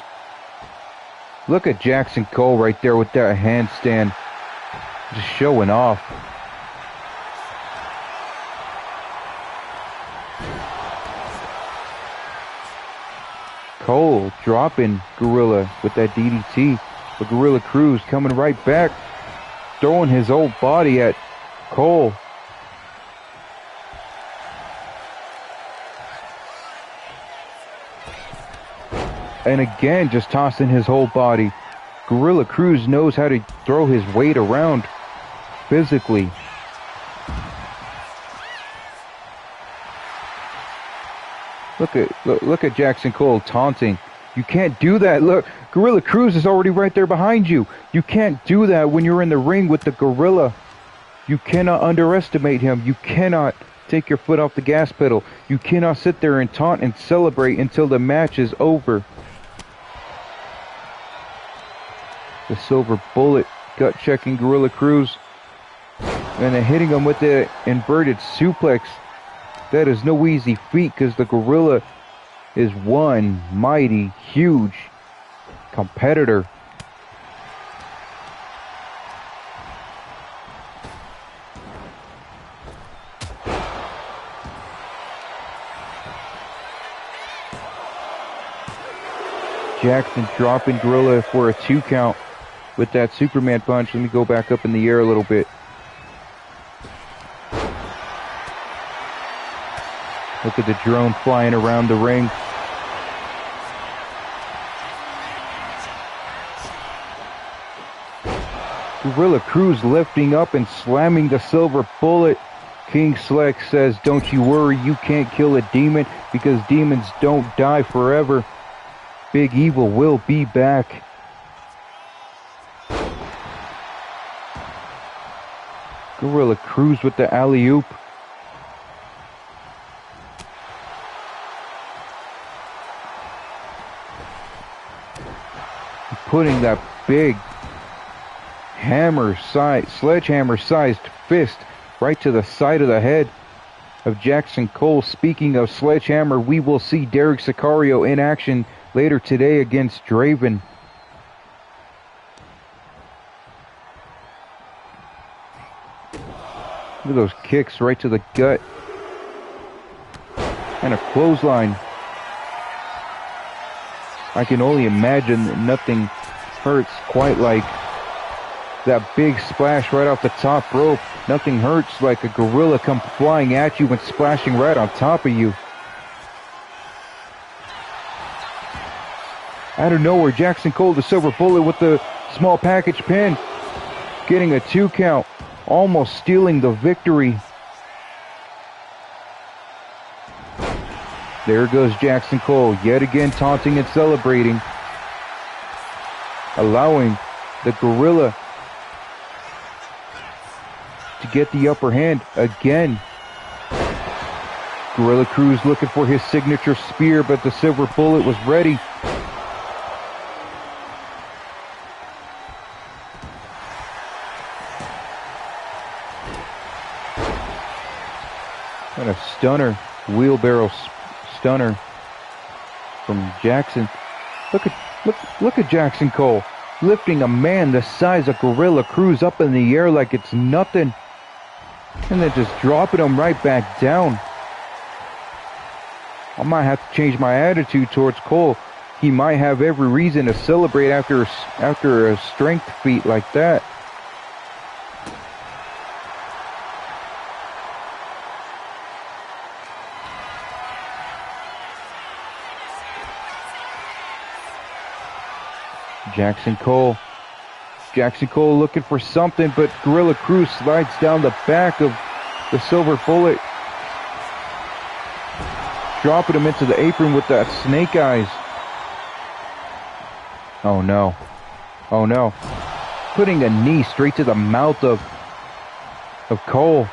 Look at Jackson Cole right there with that handstand. Just showing off. Cole dropping Gorilla with that DDT. But Gorilla Cruz coming right back, throwing his whole body at Cole. And again, just tossing his whole body. Gorilla Cruz knows how to throw his weight around physically. Look at Jackson Cole taunting. You can't do that. Look, Gorilla Cruz is already right there behind you. You can't do that when you're in the ring with the Gorilla. You cannot underestimate him. You cannot take your foot off the gas pedal. You cannot sit there and taunt and celebrate until the match is over. The silver bullet gut checking Gorilla Cruz. And then hitting him with the inverted suplex. That is no easy feat, because the Gorilla is one mighty, huge competitor. Jackson dropping Gorilla for a 2 count with that Superman punch. Let me go back up in the air a little bit. Look at the drone flying around the ring. Gorilla Cruz lifting up and slamming the silver bullet. King Slex says, "Don't you worry, you can't kill a demon because demons don't die forever. Big Evil will be back." Gorilla Cruz with the alley-oop. Putting that big sledgehammer-sized fist right to the side of the head of Jackson Cole. Speaking of sledgehammer, we will see Derek Sicario in action later today against Draven. Look at those kicks right to the gut. And a clothesline. I can only imagine that nothing hurts quite like that big splash right off the top rope. Nothing hurts like a gorilla come flying at you and splashing right on top of you. Out of nowhere, Jackson Cole, the silver bullet with the small package pin. Getting a 2 count. Almost stealing the victory. There goes Jackson Cole, yet again taunting and celebrating. Allowing the Gorilla to get the upper hand again. Gorilla Cruz looking for his signature spear, but the silver bullet was ready. And a stunner, wheelbarrow stunner from Jackson. Look at Look at Jackson Cole lifting a man the size of Gorilla Cruz up in the air like it's nothing, and then just dropping him right back down. I might have to change my attitude towards Cole. He might have every reason to celebrate after a strength feat like that. Jackson Cole looking for something, but Gorilla Cruz slides down the back of the Silver Bullet, dropping him into the apron with that snake eyes. Oh no. Oh no. Putting a knee straight to the mouth of Cole.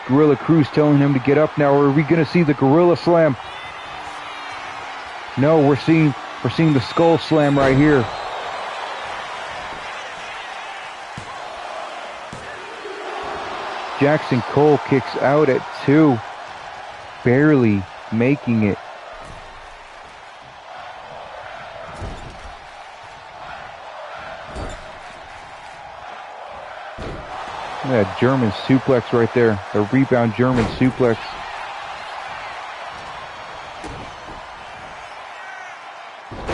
Gorilla Cruz telling him to get up now. Are we gonna see the Gorilla Slam? No, we're seeing the Skull Slam right here. Jackson Cole kicks out at 2, barely making it. That German suplex right there, a rebound German suplex.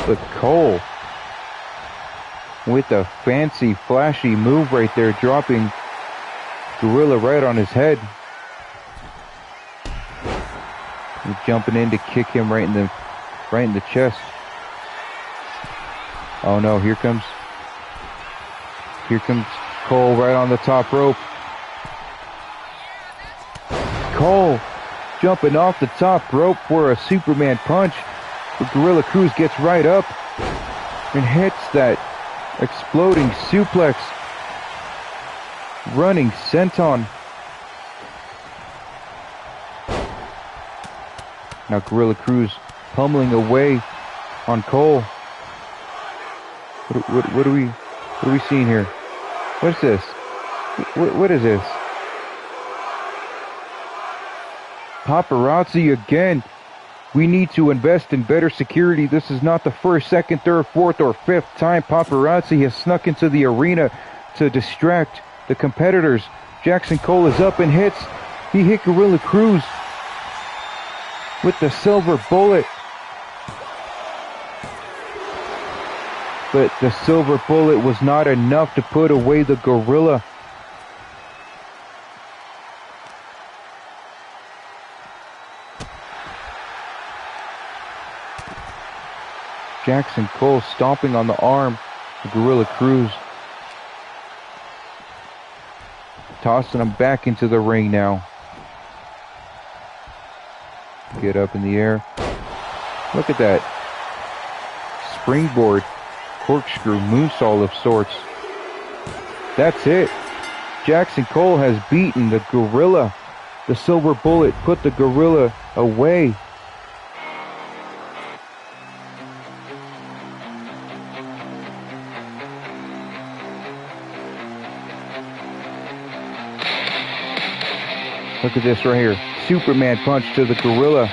But Cole, with a fancy, flashy move right there, dropping Gorilla right on his head. He's jumping in to kick him right in the chest. Oh no, here comes Cole right on the top rope. Cole jumping off the top rope for a Superman punch. But Gorilla Cruz gets right up and hits that exploding suplex. Running senton. Now Gorilla Cruz pummeling away on Cole. What are we seeing here? What's this? What is this? Paparazzi again. We need to invest in better security. This is not the first, second, third, fourth, or fifth time paparazzi has snuck into the arena to distract the competitors. Jackson Cole is up and hits. He hit Gorilla Cruz with the Silver Bullet. But the Silver Bullet was not enough to put away the Gorilla. Jackson Cole stomping on the arm of Gorilla Cruz. Tossing him back into the ring now. Get up in the air. Look at that. Springboard, corkscrew, moonsault of sorts. That's it. Jackson Cole has beaten the Gorilla. The Silver Bullet put the Gorilla away. Look at this right here. Superman punch to the Gorilla.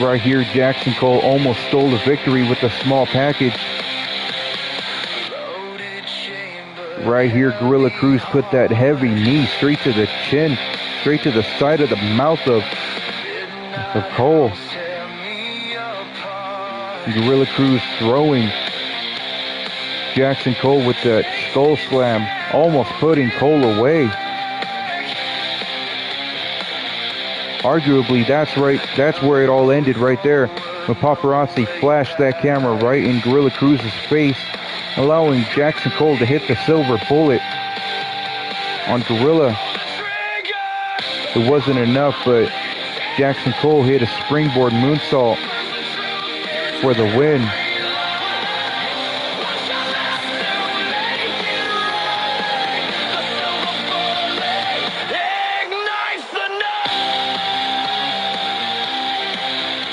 Right here, Jackson Cole almost stole the victory with a small package. Right here, Gorilla Cruz put that heavy knee straight to the chin, straight to the side of the mouth of Cole. Gorilla Cruz throwing Jackson Cole with that skull slam, almost putting Cole away. Arguably, that's where it all ended right there. When paparazzi flashed that camera right in Gorilla Cruz's face, allowing Jackson Cole to hit the Silver Bullet on Gorilla. It wasn't enough, but Jackson Cole hit a springboard moonsault for the win.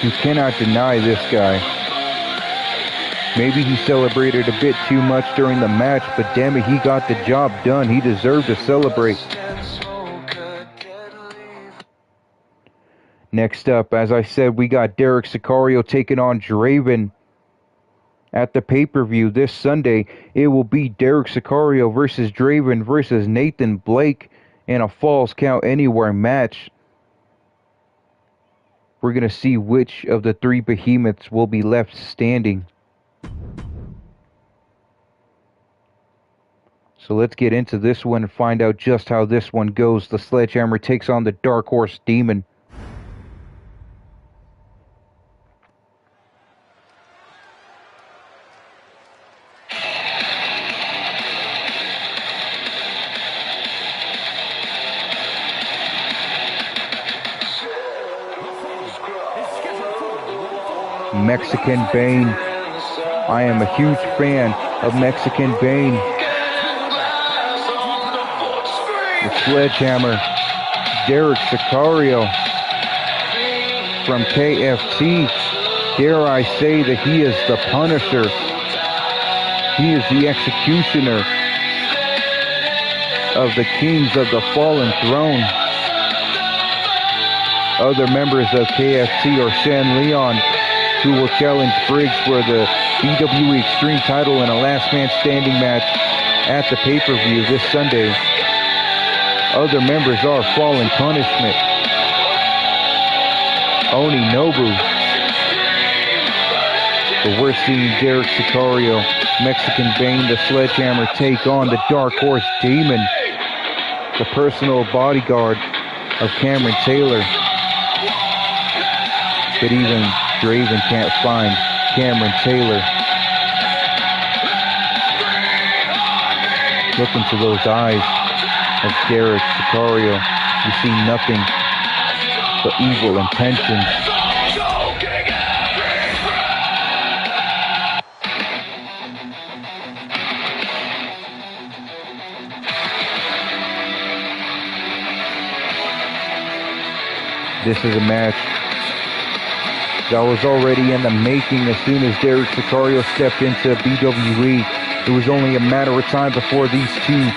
You cannot deny this guy. Maybe he celebrated a bit too much during the match, but damn it, he got the job done. He deserved to celebrate. Next up, as I said, we got Derek Sicarrio taking on Draven. At the pay-per-view this Sunday, it will be Derek Sicarrio versus Draven versus Nathan Blake in a Falls Count Anywhere match. We're going to see which of the three behemoths will be left standing. So let's get into this one and find out just how this one goes. The Sledgehammer takes on the Dark Horse Demon. Mexican Bane. I am a huge fan of Mexican Bane. The Sledgehammer, Derek Sicarrio from KFT. Dare I say that he is the Punisher. He is the executioner of the kings of the fallen throne. Other members of KFT are Shan Leon, who will challenge Briggs for the BWE Extreme title in a last man standing match at the pay-per-view this Sunday. Other members are Fallen Punishment, Oni Nobu. But we're seeing Derek Sicarrio, Mexican Bane, the Sledgehammer take on the Dark Horse Demon, the personal bodyguard of Cameron Taylor. But even Draven can't find Cameron Taylor. Look into those eyes of Derek Sicarrio. You see nothing but evil intentions. This is a match that was already in the making as soon as Derek Sicarrio stepped into BWE. It was only a matter of time before these two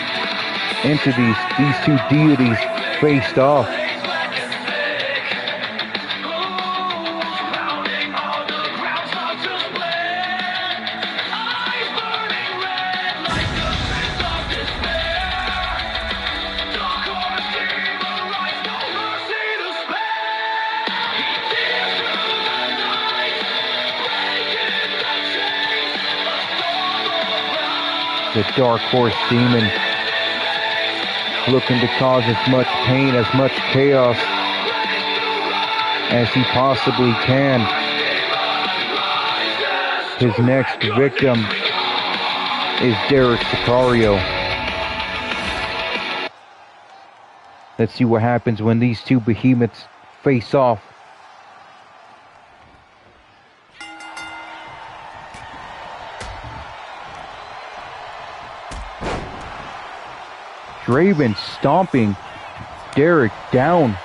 entities, these two deities faced off. The Dark Horse Demon looking to cause as much pain, as much chaos as he possibly can. His next victim is Derek Sicarrio. Let's see what happens when these two behemoths face off. Draven stomping Derek down.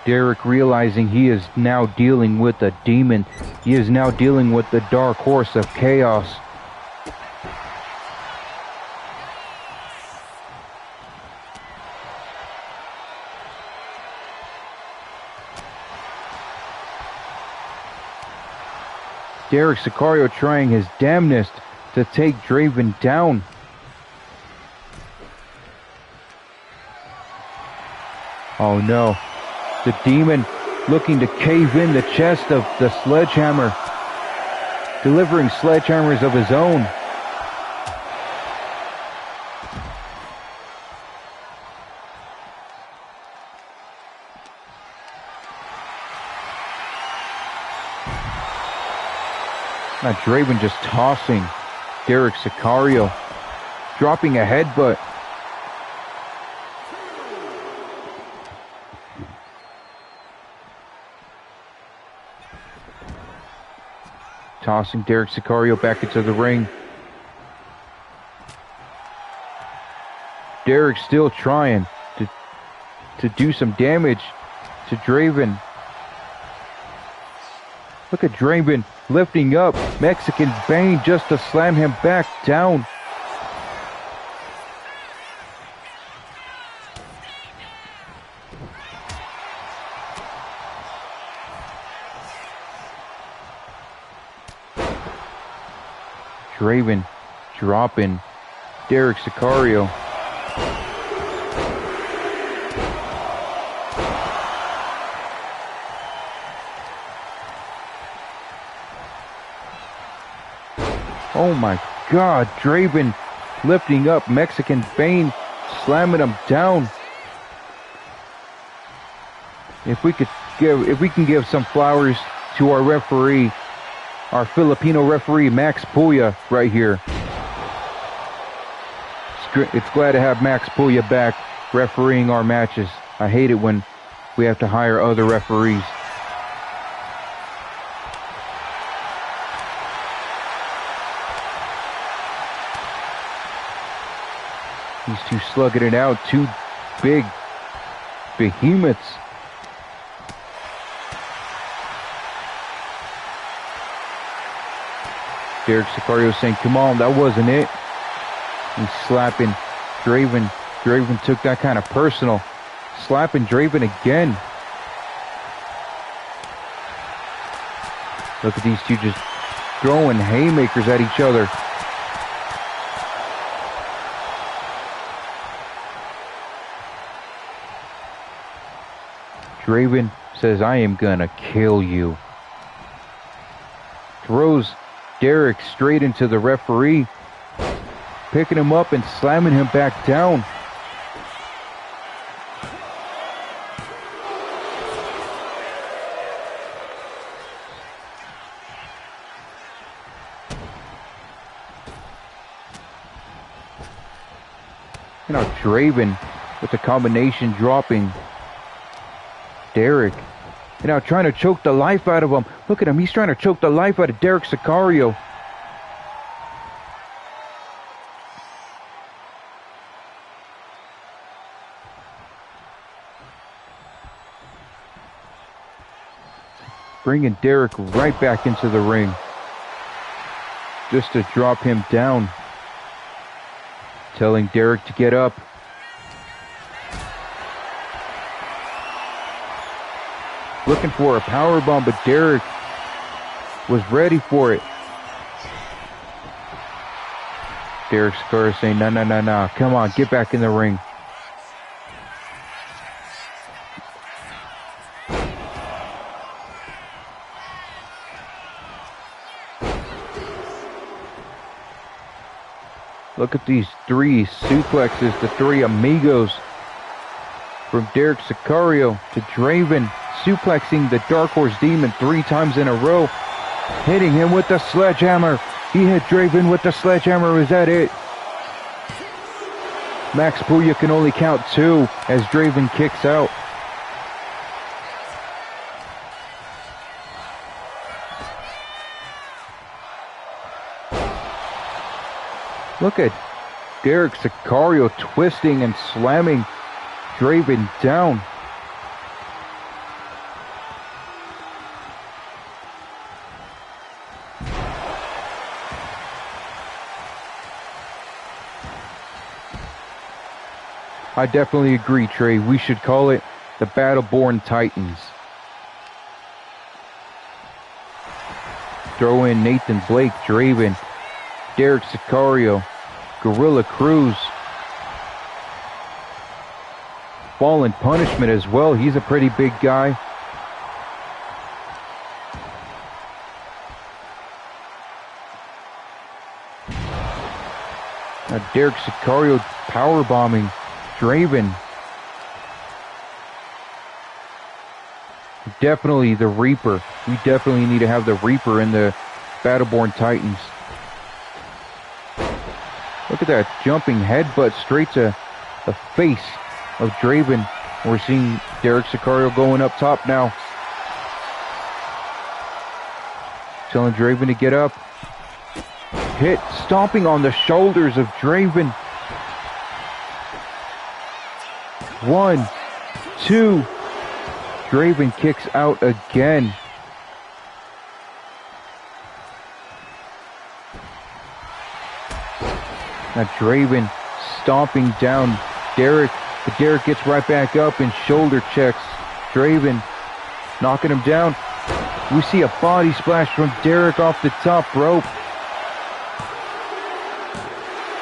Derek realizing he is now dealing with a demon. He is now dealing with the Dark Horse of Chaos. Derek Sicarrio trying his damnedest to take Draven down. Oh no, the demon looking to cave in the chest of the Sledgehammer, delivering sledgehammers of his own. Now Draven just tossing Derek Sicarrio, dropping a headbutt. Tossing Derek Sicarrio back into the ring. Derek still trying to do some damage to Draven. Look at Draven lifting up Mexican Bane just to slam him back down. Draven dropping Derek Sicarrio. Oh my God, Draven lifting up Mexican Bane, slamming him down. If we can give some flowers to our referee, our Filipino referee, Max Puya, right here. It's glad to have Max Puya back refereeing our matches. I hate it when we have to hire other referees. These two slugging it out, two big behemoths. Derek Sicarrio saying, come on, that wasn't it. He's slapping Draven. Draven took that kind of personal. Slapping Draven again. Look at these two just throwing haymakers at each other. Draven says, I am gonna kill you. Throws Derek straight into the referee, picking him up and slamming him back down. You know, Draven with the combination dropping Derek. You know, trying to choke the life out of him. Look at him. He's trying to choke the life out of Derek Sicarrio. Bringing Derek right back into the ring. Just to drop him down. Telling Derek to get up. Looking for a powerbomb, but Derek was ready for it. Derek Sicarrio saying, no, no, no, no. Come on, get back in the ring. Look at these three suplexes, the three amigos. From Derek Sicarrio to Draven, suplexing the Dark Horse Demon 3 times in a row. Hitting him with the sledgehammer. He hit Draven with the sledgehammer. Is that it? Max Puya can only count 2 as Draven kicks out. Look at Derek Sicarrio twisting and slamming Draven down. I definitely agree, Trey. We should call it the Battleborn Titans. Throw in Nathan Blake, Draven, Derek Sicarrio, Gorilla Cruz. Fallen Punishment as well. He's a pretty big guy. Now Derek Sicarrio powerbombing Draven. Definitely the Reaper. We definitely need to have the Reaper in the Battleborn Titans. Look at that jumping headbutt straight to the face of Draven. We're seeing Derek Sicarrio going up top now. Telling Draven to get up. Hit, stomping on the shoulders of Draven. 1, 2. Draven kicks out again. Now Draven stomping down Derek, but Derek gets right back up and shoulder checks Draven, knocking him down. We see a body splash from Derek off the top rope.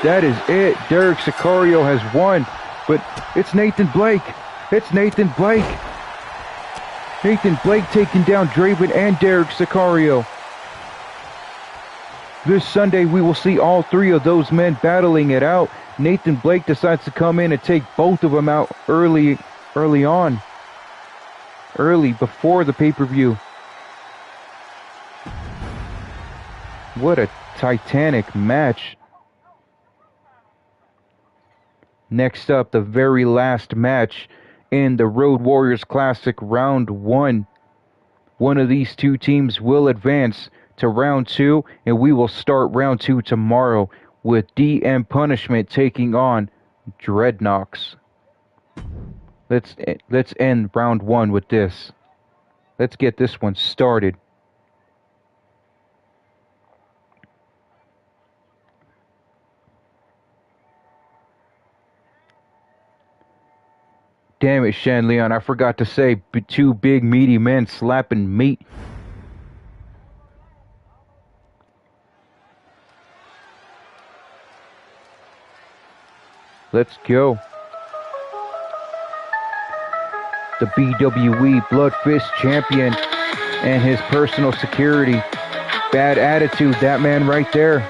That is it. Derek Sicarrio has won, but it's Nathan Blake. It's Nathan Blake. Nathan Blake taking down Draven and Derek Sicarrio. This Sunday, we will see all three of those men battling it out. Nathan Blake decides to come in and take both of them out early before the pay-per-view. What a titanic match. Next up, the very last match in the Road Warriors Classic Round 1. One of these two teams will advance to Round 2, and we will start Round 2 tomorrow with DM Punishment taking on Dreadnoks. Let's end Round 1 with this. Let's get this one started. Damn it, Shan Leon, I forgot to say, two big meaty men slapping meat. Let's go. The BWE Blood Fist champion and his personal security. Bad attitude, that man right there.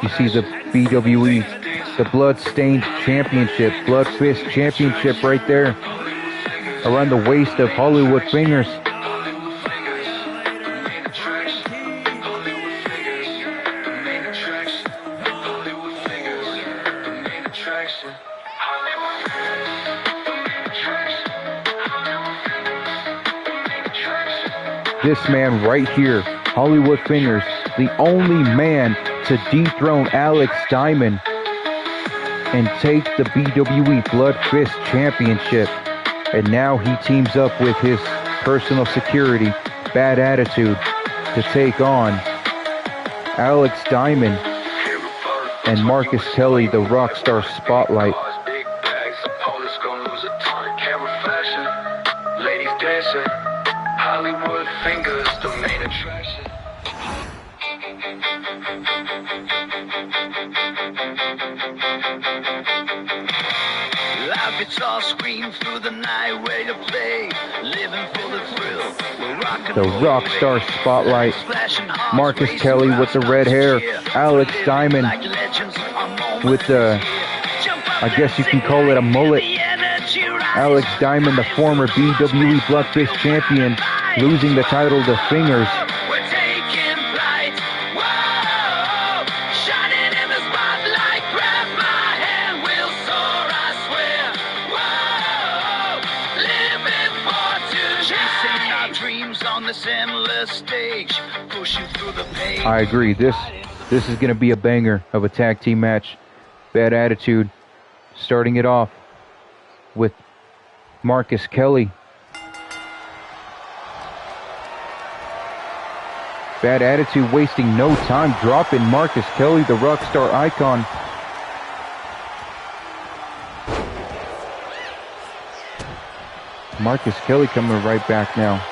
You see the BWE, the Bloodstained Championship, Blood Fist Championship right there. Around the waist of Hollywood Fingers. This man right here, Hollywood Fingers, the only man to dethrone Alex Diamond and take the BWE Blood Fist Championship. And now he teams up with his personal security, Bad Attitude, to take on Alex Diamond and Marcus Kelly, the Rockstar Spotlight. Hollywood Fingers, the main attraction. Life it's all scream through the night, way to play, living for the thrill. The Rockstar Spotlight. Marcus Kelly with the red hair. Alex Diamond with the, I guess you can call it a mullet. Alex Diamond, the former BWE Blood Fist champion, losing the title to Fingers. I agree. This is going to be a banger of a tag team match. Bad Attitude starting it off with Marcus Kelly. Bad Attitude wasting no time, dropping Marcus Kelly, the Rockstar icon. Marcus Kelly coming right back now.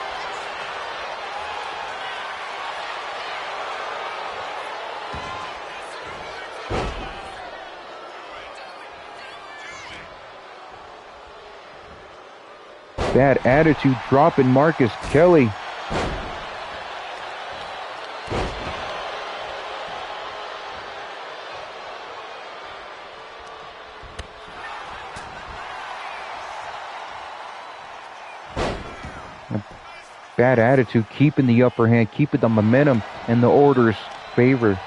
Bad Attitude dropping Marcus Kelly. Bad Attitude keeping the upper hand, keeping the momentum in the Order's favor.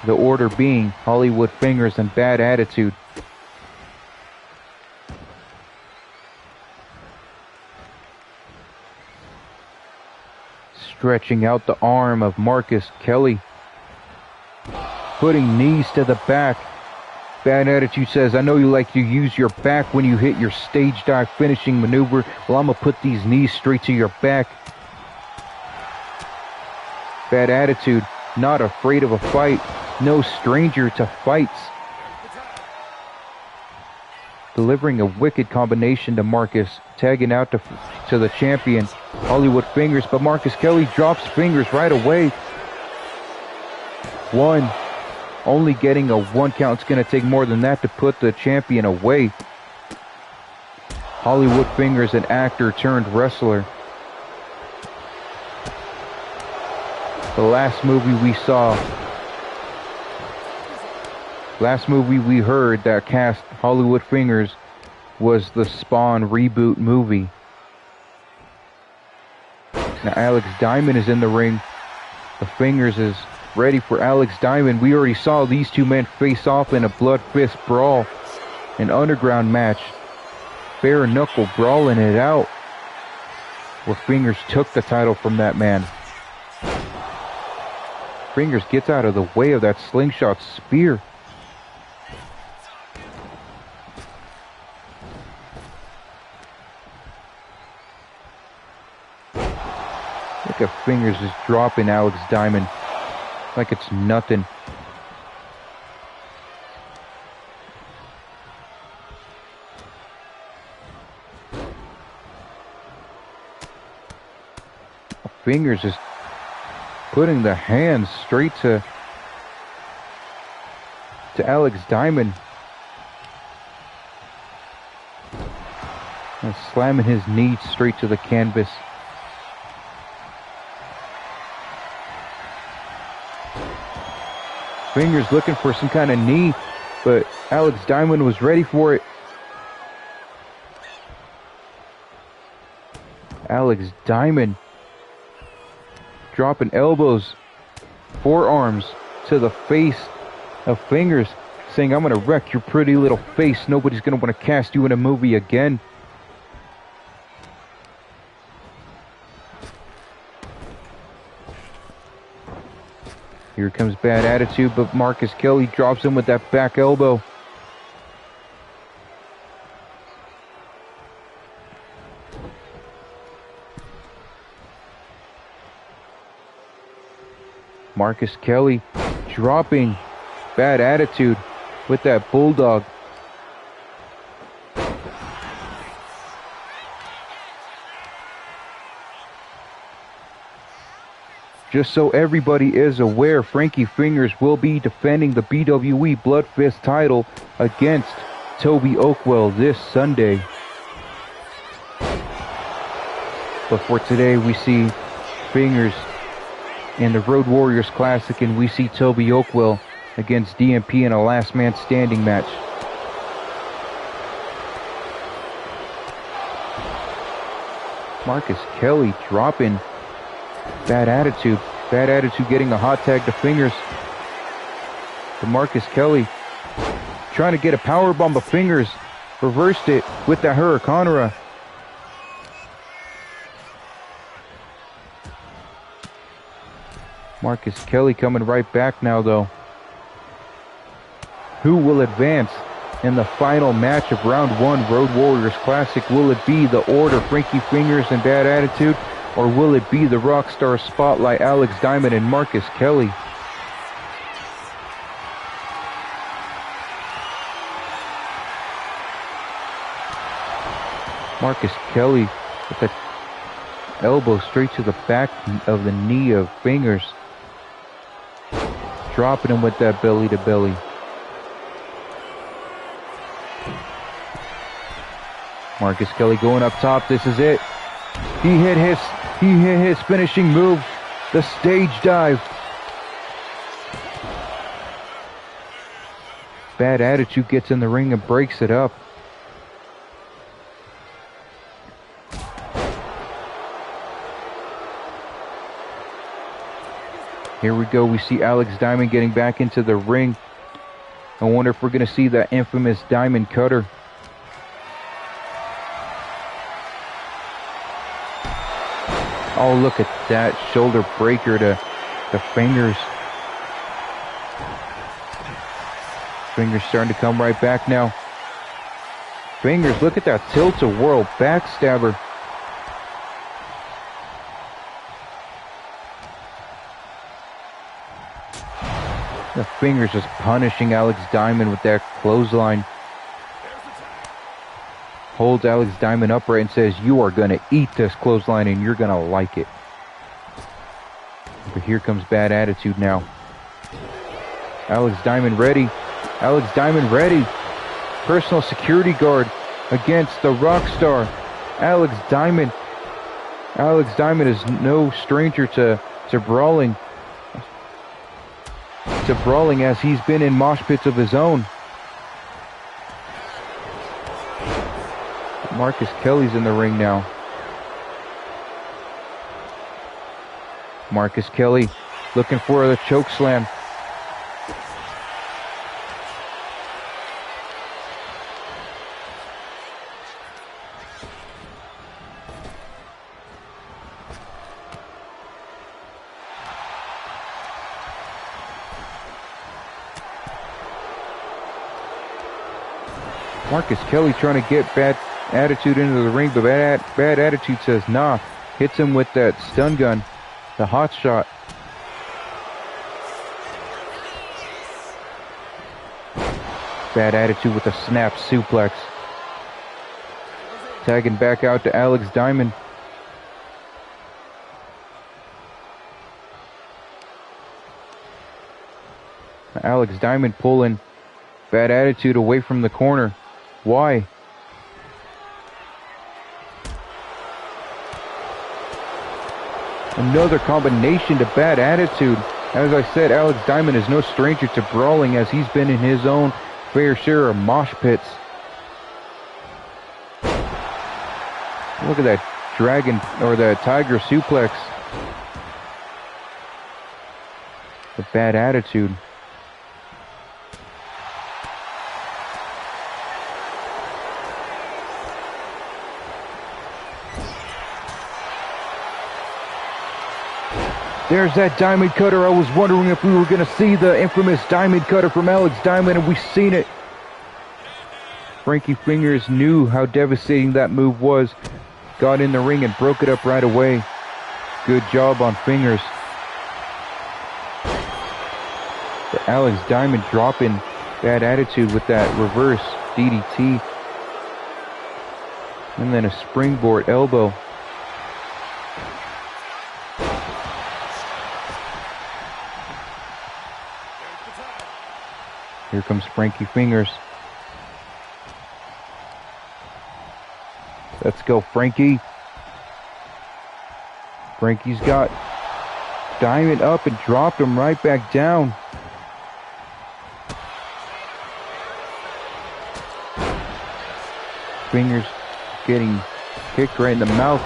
The Order being Hollywood Fingers and Bad Attitude. Stretching out the arm of Marcus Kelly. Putting knees to the back. Bad Attitude says, I know you like to use your back when you hit your stage dive finishing maneuver. Well, I'm going to put these knees straight to your back. Bad Attitude, not afraid of a fight. No stranger to fights. Delivering a wicked combination to Marcus. Tagging out to the champion. Hollywood Fingers, but Marcus Kelly drops Fingers right away. One. Only getting a 1 count. It's going to take more than that to put the champion away. Hollywood Fingers, an actor turned wrestler. The last movie we heard that cast Hollywood Fingers was the Spawn reboot movie. Now Alex Diamond is in the ring. The Fingers is ready for Alex Diamond. We already saw these two men face off in a blood fist brawl. An underground match. Bare knuckle brawling it out. Where Fingers took the title from that man. Fingers gets out of the way of that slingshot spear. Look at Fingers just dropping Alex Diamond like it's nothing. Fingers just putting the hands straight to Alex Diamond. And slamming his knee straight to the canvas. Fingers looking for some kind of knee, but Alex Diamond was ready for it. Alex Diamond dropping elbows, forearms to the face of Fingers, saying, I'm going to wreck your pretty little face. Nobody's going to want to cast you in a movie again. Here comes Bad Attitude, but Marcus Kelly drops him with that back elbow. Marcus Kelly dropping Bad Attitude with that bulldog. Just so everybody is aware, Frankie Fingers will be defending the BWE Blood Fist title against Toby Oakwell this Sunday. But for today, we see Fingers in the Road Warriors Classic, and we see Toby Oakwell against DMP in a last man standing match. Marcus Kelly dropping Bad Attitude. Bad Attitude getting a hot tag to Fingers. But Marcus Kelly trying to get a powerbomb to Fingers. Reversed it with the Hurricanrana. Marcus Kelly coming right back now, though. Who will advance in the final match of Round 1 Road Warriors Classic? Will it be the Order, Frankie Fingers and Bad Attitude? Or will it be the Rockstar Spotlight, Alex Diamond and Marcus Kelly? Marcus Kelly with the elbow straight to the back of the knee of Fingers. Dropping him with that belly to belly. Marcus Kelly going up top. This is it. He hit his finishing move, the stage dive. Bad Attitude gets in the ring and breaks it up. Here we go. We see Alex Diamond getting back into the ring. I wonder if we're going to see that infamous Diamond Cutter. Oh, look at that shoulder breaker to Fingers. Fingers starting to come right back now. Fingers, look at that tilt-a-whirl backstabber. The Fingers just punishing Alex Diamond with that clothesline. Holds Alex Diamond upright and says, you are going to eat this clothesline and you're going to like it. But here comes Bad Attitude now. Alex Diamond ready. Alex Diamond ready. Personal security guard against the Rockstar. Alex Diamond. Alex Diamond is no stranger to brawling. To brawling, as he's been in mosh pits of his own. Marcus Kelly's in the ring now. Marcus Kelly looking for the choke slam. Marcus Kelly trying to get Bad Attitude into the ring, but Bad Attitude says nah. Hits him with that stun gun, the hot shot. Bad Attitude with a snap suplex. Tagging back out to Alex Diamond. Alex Diamond pulling Bad Attitude away from the corner. Why? Another combination to Bad Attitude. As I said, Alex Diamond is no stranger to brawling, as he's been in his own fair share of mosh pits. Look at that dragon, or the tiger suplex. The Bad Attitude. There's that diamond cutter. I was wondering if we were going to see the infamous diamond cutter from Alex Diamond, and we've seen it. Frankie Fingers knew how devastating that move was. Got in the ring and broke it up right away. Good job on Fingers. But Alex Diamond dropping Bad Attitude with that reverse DDT. And then a springboard elbow. Here comes Frankie Fingers. Let's go, Frankie. Frankie's got Diamond up and dropped him right back down. Fingers getting kicked right in the mouth.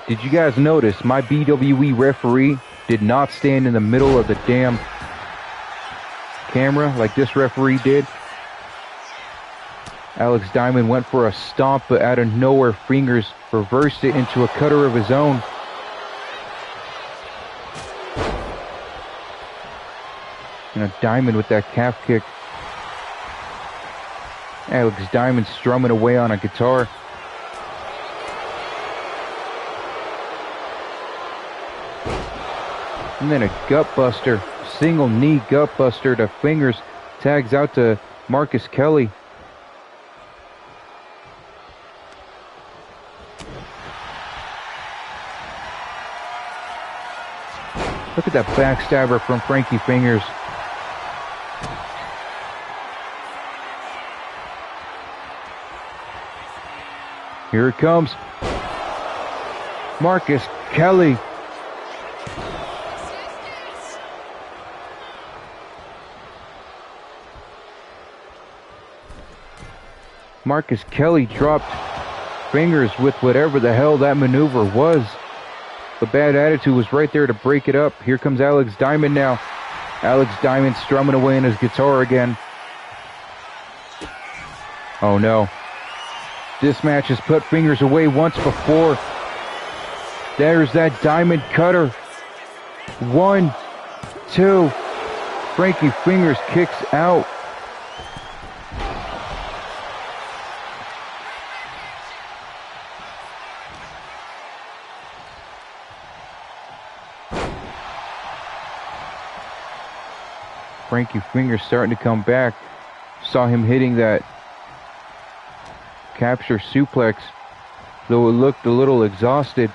Did you guys notice my BWE referee did not stand in the middle of the damn camera like this referee did? Alex Diamond went for a stomp, but out of nowhere, Fingers reversed it into a cutter of his own. And a Diamond with that calf kick. Alex Diamond strumming away on a guitar. And then a gut buster, single knee gut buster to Fingers, tags out to Marcus Kelly. Look at that backstabber from Frankie Fingers. Here it comes. Marcus Kelly. Marcus Kelly dropped Fingers with whatever the hell that maneuver was. The Bad Attitude was right there to break it up. Here comes Alex Diamond now. Alex Diamond strumming away on his guitar again. Oh no. This match has put Fingers away once before. There's that Diamond cutter. 1, 2. Frankie Fingers kicks out. Frankie Fingers starting to come back. Saw him hitting that capture suplex, though it looked a little exhausted.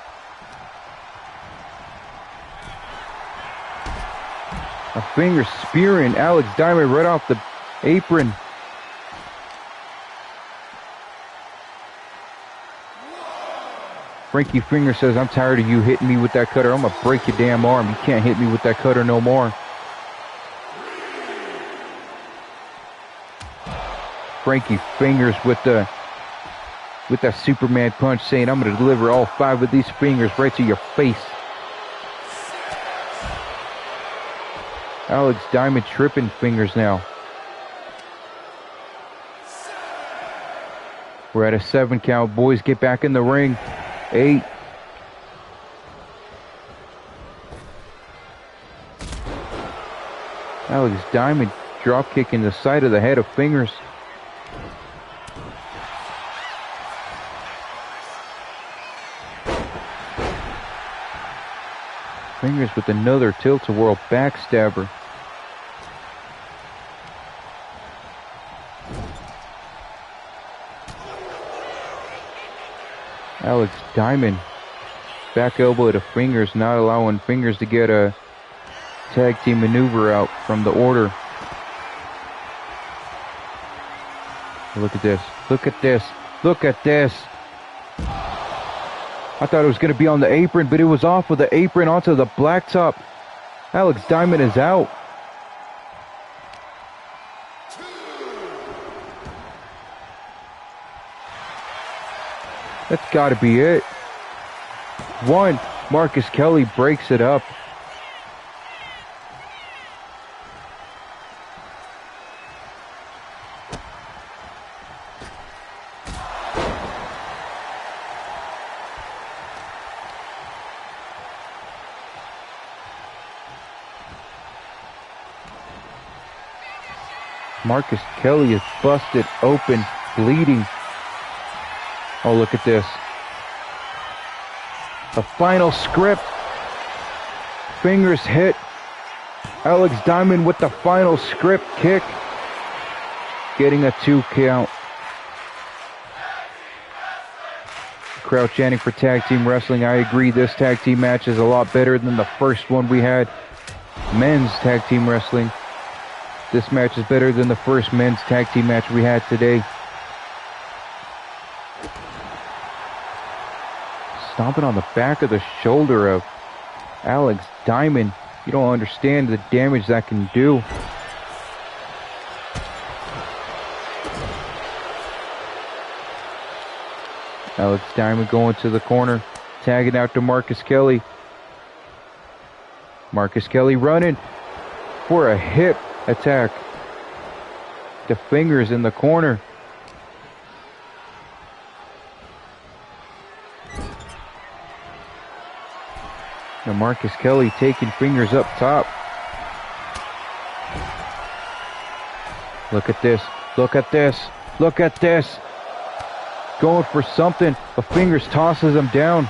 A finger spearing Alex Diamond right off the apron. Frankie Finger says, I'm tired of you hitting me with that cutter. I'm going to break your damn arm. You can't hit me with that cutter no more. Frankie Fingers with that Superman punch, saying, I'm going to deliver all 5 of these fingers right to your face. Alex Diamond tripping fingers now. We're at a 7 count. Boys, get back in the ring. 8. Alex Diamond drop kicking the side of the head of Fingers. Fingers with another tilt-a-whirl backstabber. Alex Diamond back elbow to Fingers, not allowing Fingers to get a tag team maneuver out from the order. Look at this. Look at this. Look at this. I thought it was going to be on the apron, but it was off of the apron onto the blacktop. Alex Diamond is out. That's got to be it. 1. Marcus Kelly breaks it up. Marcus Kelly is busted open, bleeding. Oh, look at this. The final script. Fingers hit. Alex Diamond with the final script kick. Getting a 2 count. Crowd chanting for tag team wrestling. I agree, this tag team match is a lot better than the first one we had. Men's tag team wrestling. This match is better than the first men's tag team match we had today. Stomping on the back of the shoulder of Alex Diamond. You don't understand the damage that can do. Alex Diamond going to the corner, tagging out to Marcus Kelly. Marcus Kelly running for a hip attack. The Fingers in the corner. Now Marcus Kelly taking Fingers up top. Look at this. Look at this. Look at this. Going for something. The Fingers tosses him down.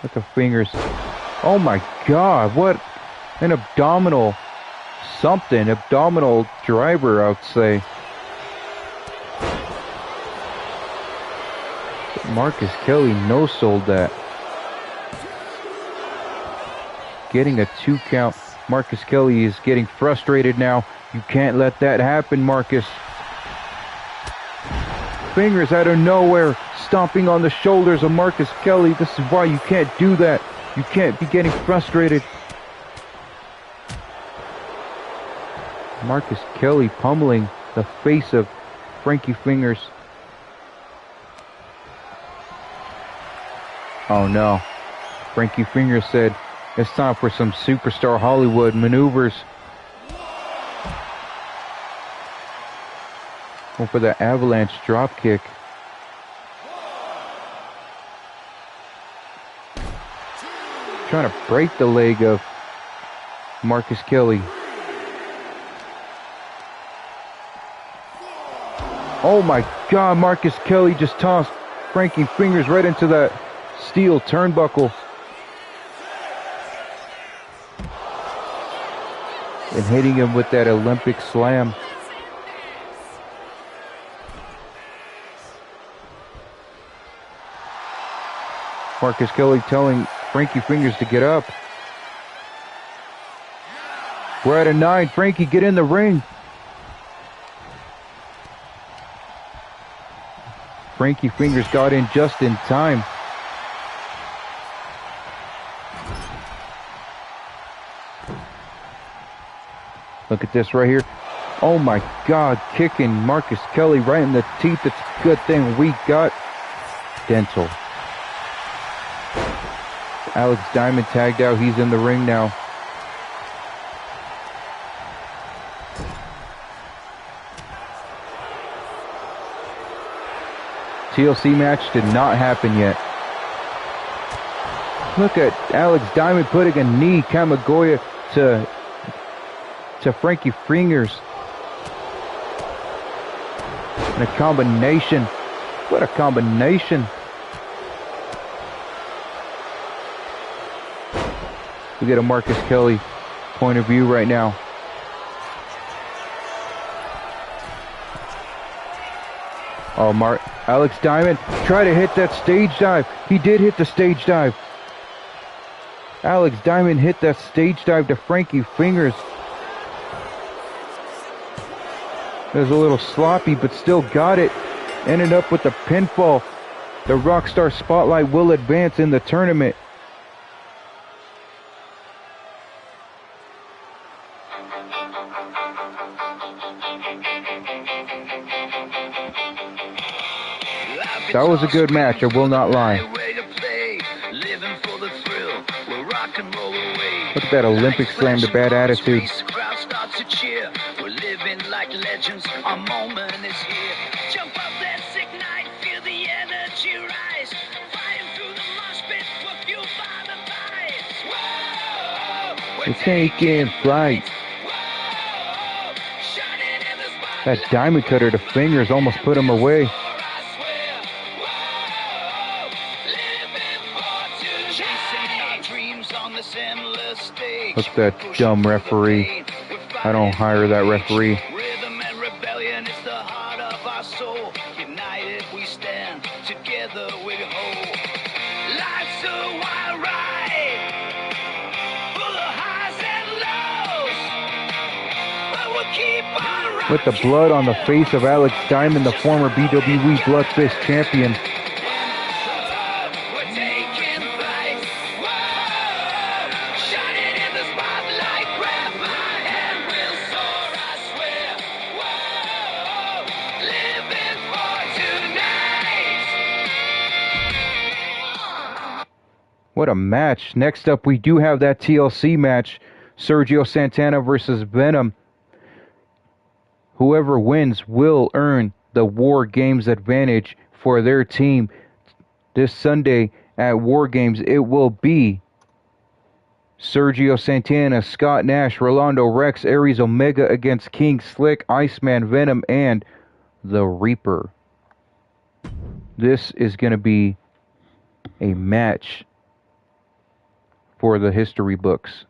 Look at Fingers. Oh my God, what an abdominal something. Abdominal driver, I would say. Marcus Kelly no-sold that. Getting a 2 count. Marcus Kelly is getting frustrated now. You can't let that happen, Marcus. Fingers out of nowhere, stomping on the shoulders of Marcus Kelly. This is why you can't do that. You can't be getting frustrated. Marcus Kelly pummeling the face of Frankie Fingers. Oh no. Frankie Fingers said, it's time for some superstar Hollywood maneuvers. Going for the avalanche drop kick. Trying to break the leg of Marcus Kelly. Oh my God, Marcus Kelly just tossed Frankie Fingers right into that steel turnbuckle. And hitting him with that Olympic slam. Marcus Kelly telling Frankie Fingers to get up. We're at a 9. Frankie, get in the ring. Frankie Fingers got in just in time. Look at this right here. Oh my God, kicking Marcus Kelly right in the teeth. It's a good thing we got dental. Alex Diamond tagged out. He's in the ring now. TLC match did not happen yet. Look at Alex Diamond putting a knee Kamigoya to Frankie Fingers. And a combination. What a combination. We get a Marcus Kelly point of view right now. Oh, Alex Diamond try to hit that stage dive. He did hit the stage dive. Alex Diamond hit that stage dive to Frankie Fingers. It was a little sloppy, but still got it. Ended up with the pinfall. The Rockstar Spotlight will advance in the tournament. That was a good match, I will not lie. Look at that Olympic slam to Bad Attitude. We're living like legends, our moment is here. Jump up that sick night, feel the energy rise. Flying through the mosh pit, we're fueled by the vibes. We're taking flight. That diamond cutter to Fingers almost put him away. Look at that dumb referee. I don't hire that referee. Rhythm and rebellion is the heart of our soul. United we stand, together we hold. Life's a wild ride, full of highs and lows. But we'll keep on riding. With the blood on the face of Alex Diamond, the former BWE Bloodfist champion. What a match. Next up, we do have that TLC match. Sergio Santana versus Venom. Whoever wins will earn the War Games advantage for their team. This Sunday at War Games, it will be Sergio Santana, Scott Nash, Rolando Rex, Aries Omega against King Slick, Iceman, Venom, and the Reaper. This is going to be a match for the history books.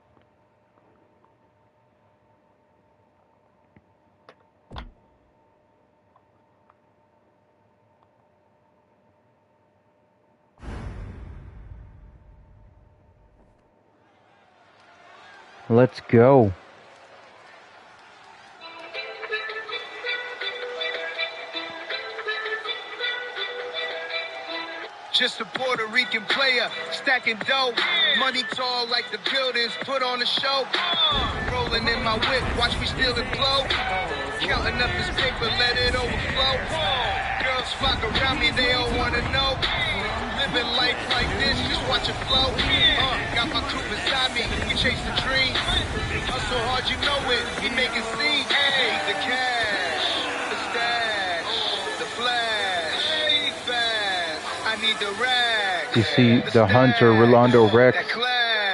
Let's go. Just a Puerto Rican player, stacking dough. Money tall like the buildings, put on a show. Rolling in my whip, watch me steal the glow. Counting up this paper, let it overflow. Girls flock around me, they all wanna know. Living life like this, just watch it flow. Got my crew beside me, we chase the dream. Hustle hard, you know it, we making scenes. Hey, the cash, the stash. need the rags. You see the Hunter, Rolando Rex,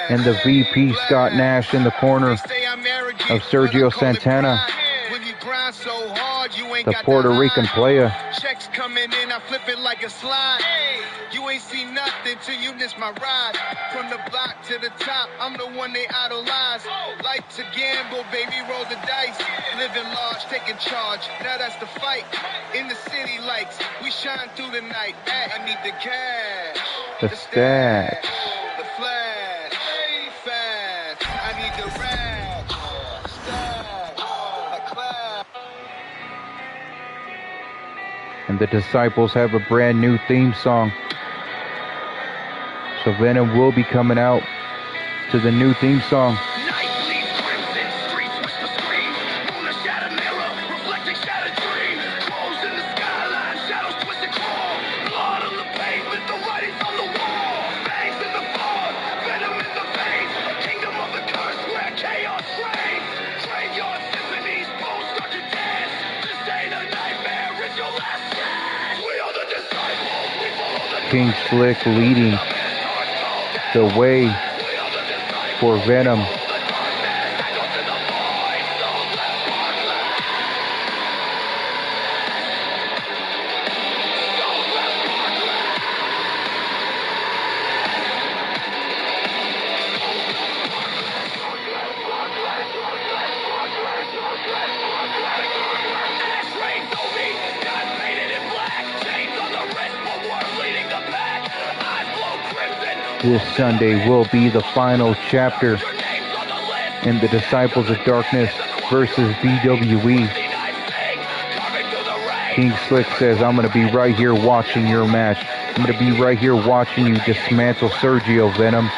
and the VP, Scott Nash, in the corner of Sergio Santana, the Puerto Rican player. Checks coming in, I flip it like a slide. You ain't seen nothing till you miss my ride. From the block to the top, I'm the one they idolize. Life's a gamble, baby, roll the dice. Living large, taking charge, now that's the fight. In the city lights, we shine through the night. I need the cash, The stash. the flash, fast. I need the rag, stash, a class. And the Disciples have a brand new theme song. So Venom will be coming out to the new theme song. Night bleeds crimson, streets whisper scream. Moon a shattered mirror, reflecting shattered dream. Clothes in the skyline, shadows twist and crawl. Blood on the pavement, the writing's on the wall. Bangs in the fog, venom in the veins. A kingdom of the curse where chaos reigns. Graveyard symphonies, bones start to dance. This ain't a nightmare, it's your last chance. We are the disciples, we follow the King Slick leading the way for Venom. This Sunday will be the final chapter in the Disciples of Darkness versus BWE. King Slick says, I'm going to be right here watching your match. I'm going to be right here watching you dismantle Sergio, Venom.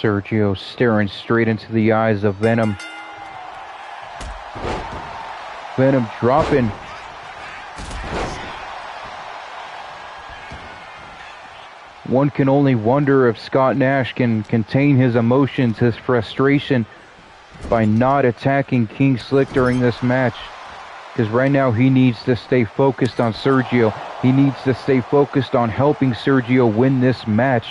Sergio staring straight into the eyes of Venom. Venom dropping. One can only wonder if Scott Nash can contain his emotions, his frustration, by not attacking King Slick during this match. Because right now he needs to stay focused on Sergio. He needs to stay focused on helping Sergio win this match.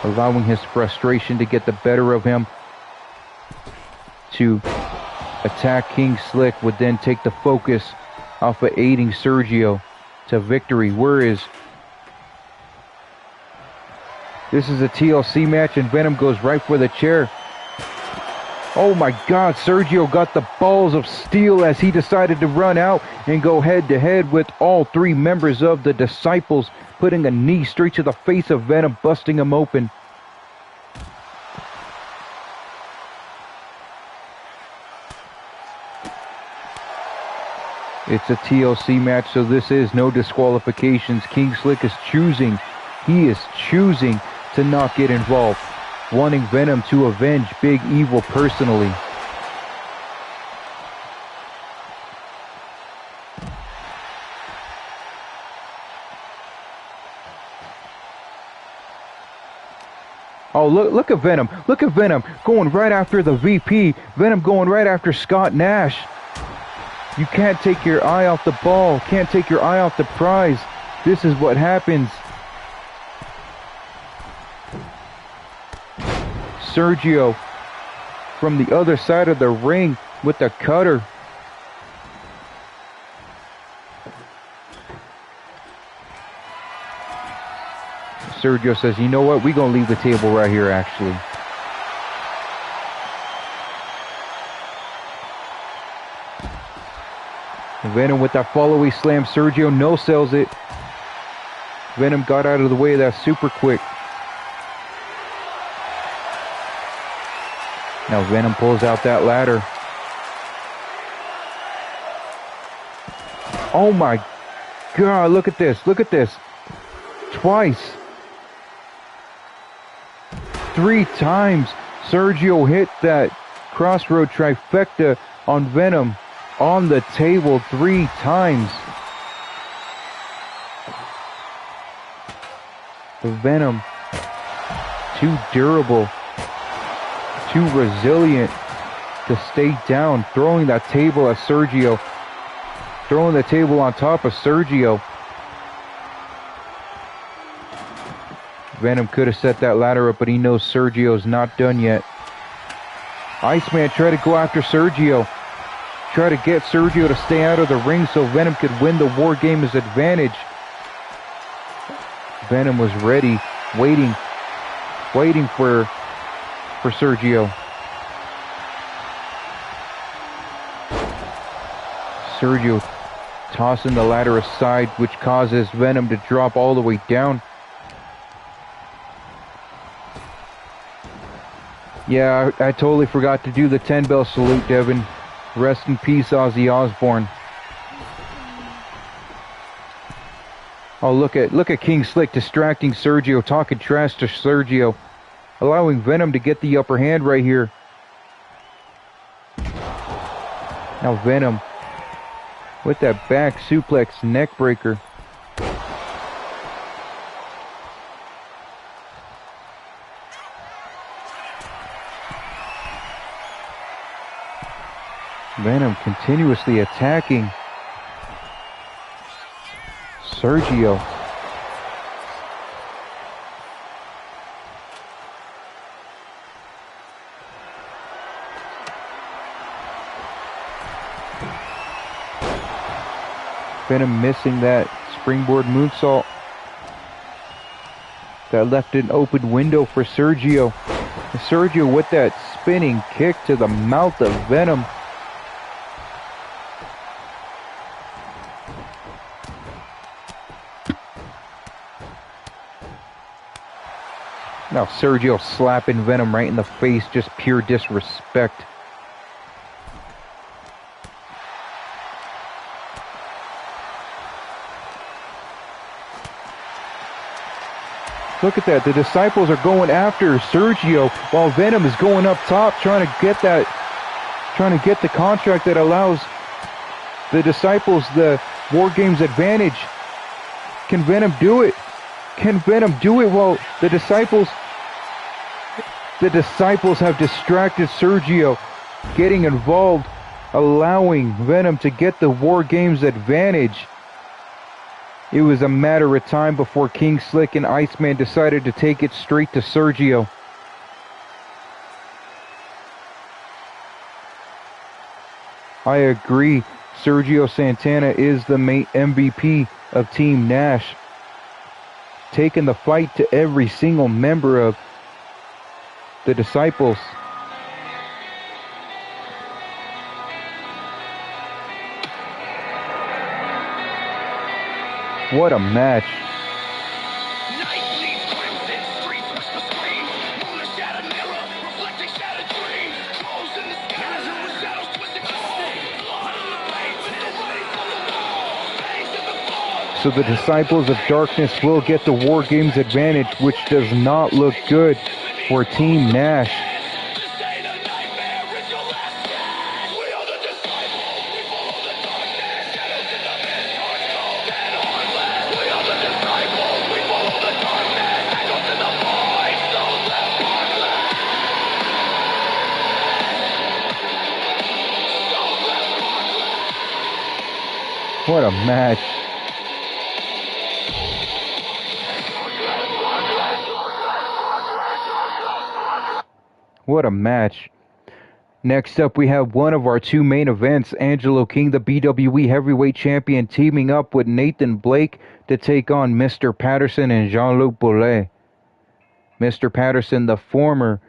Allowing his frustration to get the better of him. To attack King Slick would then take the focus off of aiding Sergio to victory. Whereas this is a TLC match and Venom goes right for the chair. Oh my God, Sergio got the balls of steel as he decided to run out and go head to head with all three members of the Disciples, putting a knee straight to the face of Venom, busting him open. It's a TLC match, so this is no disqualifications. King Slick is choosing, he is choosing to not get involved, wanting Venom to avenge Big Evil personally. Oh, look at Venom. Look at Venom going right after the VP. Venom going right after Scott Nash. You can't take your eye off the ball. Can't take your eye off the prize. This is what happens. Sergio from the other side of the ring with the cutter. Sergio says, you know what? We're going to leave the table right here, actually. Venom with that follow-away slam. Sergio no-sells it. Venom got out of the way of that super quick. Now Venom pulls out that ladder. Oh my God, look at this. Look at this. Twice. 3 times Sergio hit that crossroad trifecta on Venom on the table 3 times. The Venom, too durable, too resilient to stay down, throwing that table at Sergio, throwing the table on top of Sergio. Venom could have set that ladder up, but he knows Sergio's not done yet. Iceman tried to go after Sergio, try to get Sergio to stay out of the ring so Venom could win the War Games advantage. Venom was ready, waiting for Sergio. Sergio tossing the ladder aside, which causes Venom to drop all the way down. Yeah, I totally forgot to do the 10-bell salute, Devin. Rest in peace, Ozzy Osbourne. Oh, look at King Slick distracting Sergio, talking trash to Sergio, allowing Venom to get the upper hand right here. Now Venom with that back suplex neck breaker. Venom continuously attacking Sergio. Venom missing that springboard moonsault that left an open window for Sergio. And Sergio with that spinning kick to the mouth of Venom. Now Sergio slapping Venom right in the face, just pure disrespect. Look at that, the Disciples are going after Sergio while Venom is going up top trying to get the contract that allows the Disciples the War Games advantage. Can Venom do it? Can Venom do it? Well, the Disciples have distracted Sergio, getting involved, allowing Venom to get the War Games advantage. It was a matter of time before King Slick and Iceman decided to take it straight to Sergio. I agree, Sergio Santana is the main MVP of Team Nash, taking the fight to every single member of the Disciples. What a match. So the Disciples of Darkness will get the War Games advantage, which does not look good for Team Nash. What a match. What a match. Next up, we have one of our 2 main events. Angelo King, the BWE Heavyweight Champion, teaming up with Nathan Blake to take on Mr. Patterson and Jean-Luc Boulet. Mr. Patterson, the former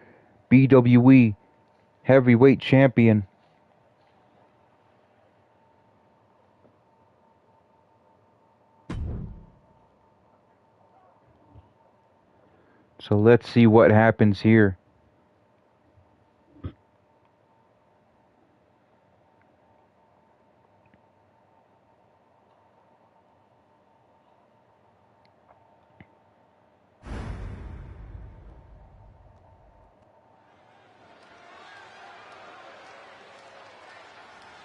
BWE Heavyweight Champion. So let's see what happens here.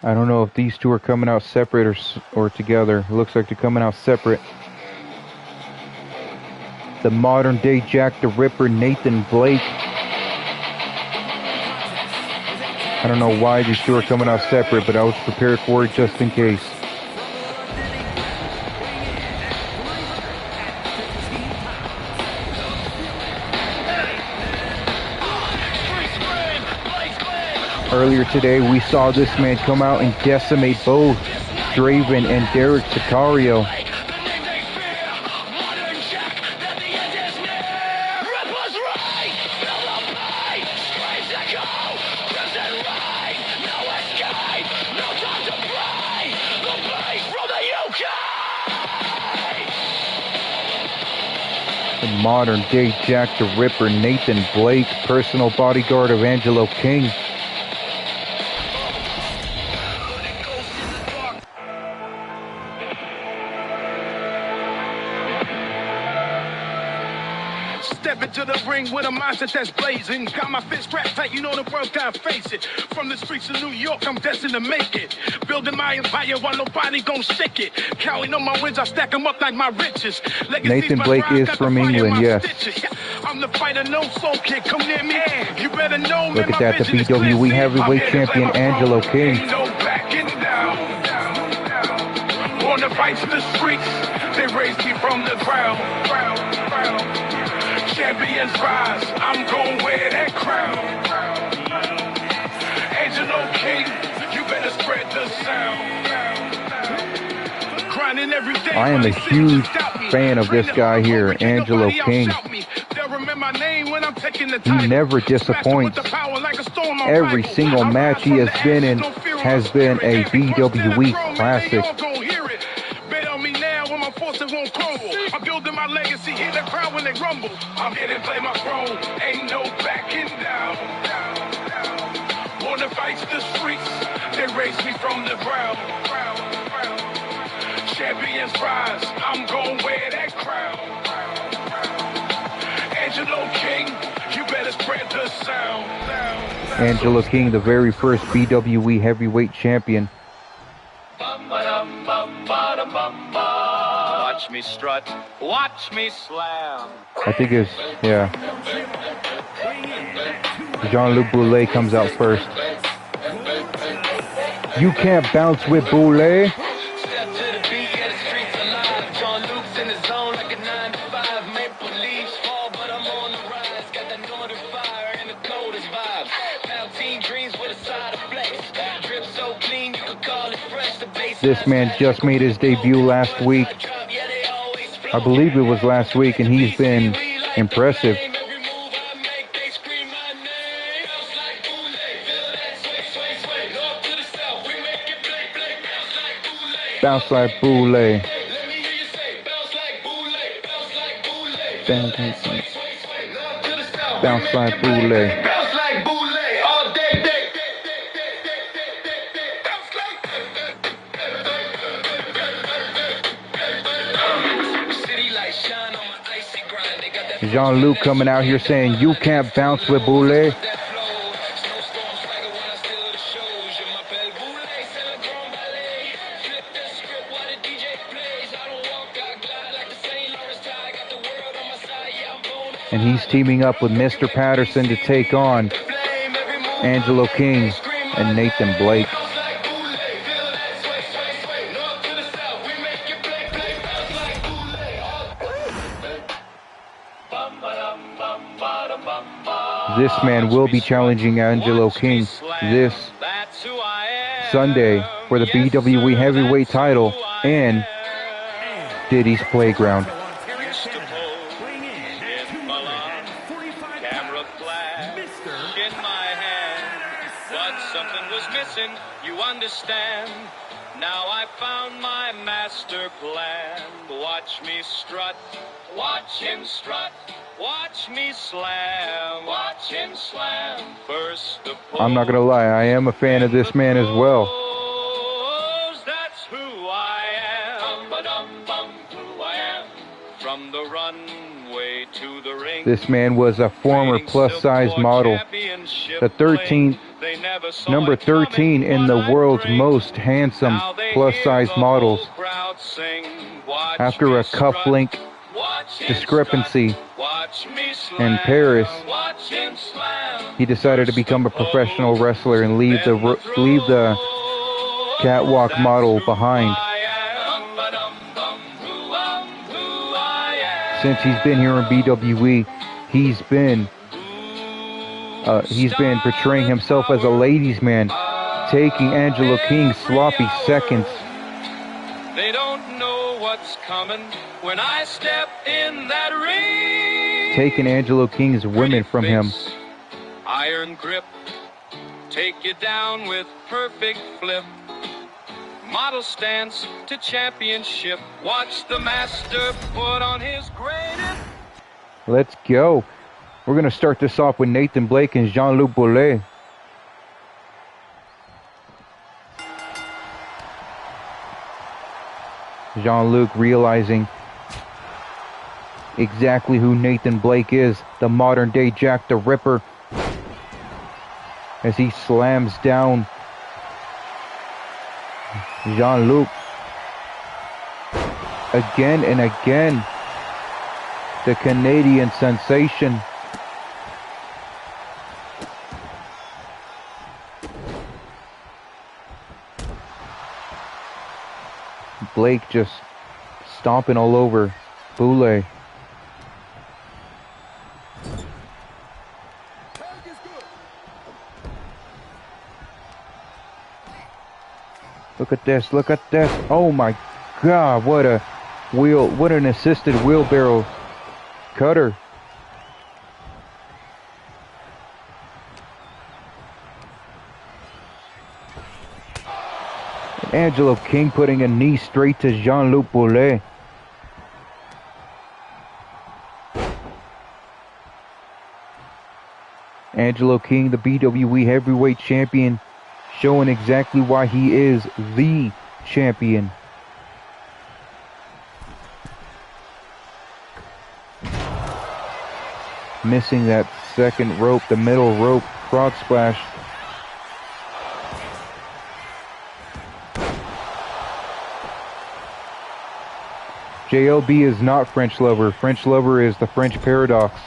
I don't know if these two are coming out separate or together. It looks like they're coming out separate. The modern day Jack the Ripper, Nathan Blake. I don't know why these two are coming out separate, but I was prepared for it just in case. Earlier today, we saw this man come out and decimate both Draven and Derek Sicarrio. The modern day Jack the Ripper, Nathan Blake, personal bodyguard of Angelo King. Step into the ring with a mindset that's blazing. Got my fist strapped tight, you know the world can't face it. From the streets of New York, I'm destined to make it. Building my empire while nobody gon' shake it. Counting on my wins, I stack them up like my riches. Nathan Blake is from England, yes. I'm the fighter, no soul kid, come near me. You better know, look at that, the BWE heavyweight champion, Angelo King. Ain't no backing down. On the fights in the streets, they raised me from the ground. Champions rise, I'm gon' wear that crown. Angelo King, you better spread the sound. Grinding every day. I am a huge fan of this guy here, Angelo King. He never disappoints. Every single match he has been in has been a BWE classic. Won't crumble. I'm building my legacy, hear the crowd when they rumble. I'm here to play my role, ain't no backing down. Wanna fight the streets, they raise me from the ground. Champions rise, I'm gon' wear that crown. Angelo King, you better spread the sound. Angelo King, the very first BWE heavyweight champion. Watch me strut, watch me slam. I think it's, yeah. Jean-Luc Boulet comes out first. You can't bounce with Boulet. Step to the beat, yeah, the streets alive. Jean-Luc's in the zone like a 9 to 5. Maple leaves fall, but I'm on the rise. Got that northern fire and the coldest vibes. Poutine dreams with a side of flex. Drip so clean, you could call it fresh. The base. This man just made his debut last week. I believe it was last week, and he's been impressive. Bounce like Boulet. Bounce like Boulet. Jean-Luc coming out here saying, you can't bounce with Boulet. And he's teaming up with Mr. Patterson to take on Angelo King and Nathan Blake. This man will be challenging Angelo King this Sunday for the BWE heavyweight title in Diddy's Playground. You understand? Now I found my master plan. Watch me strut, watch him strut, watch Watch me slam. Watch him slam. First the I'm not gonna lie, I am a fan of this man as well. That's who I am. Who I am. From the runway to the ring. This man was a former plus-size model, the 13th, number 13 in the world's most handsome plus-size models. After a cuff-link discrepancy in Paris, he decided to become a professional wrestler and leave the catwalk model behind. Since he's been here in BWE, he's been portraying himself as a ladies' man, taking Angelo King's sloppy seconds. They don't know what's coming when I step in that ring. Taking Angelo King's women from him. Iron grip, take you down with perfect flip. Model stance to championship. Watch the master put on his greatest. Let's go. We're going to start this off with Nathan Blake and Jean-Luc Bollet. Jean-Luc realizing exactly who Nathan Blake is, the modern day Jack the Ripper, as he slams down Jean-Luc again and again. The Canadian sensation. Blake just stomping all over Boulay. Look at this, look at this. Oh my God, what an assisted wheelbarrow cutter. Angelo King putting a knee straight to Jean-Luc Bollet. Angelo King, the BWE heavyweight champion, showing exactly why he is the champion. Missing that second rope, the middle rope, frog splash. JLB is not French Lover. French Lover is the French Paradox.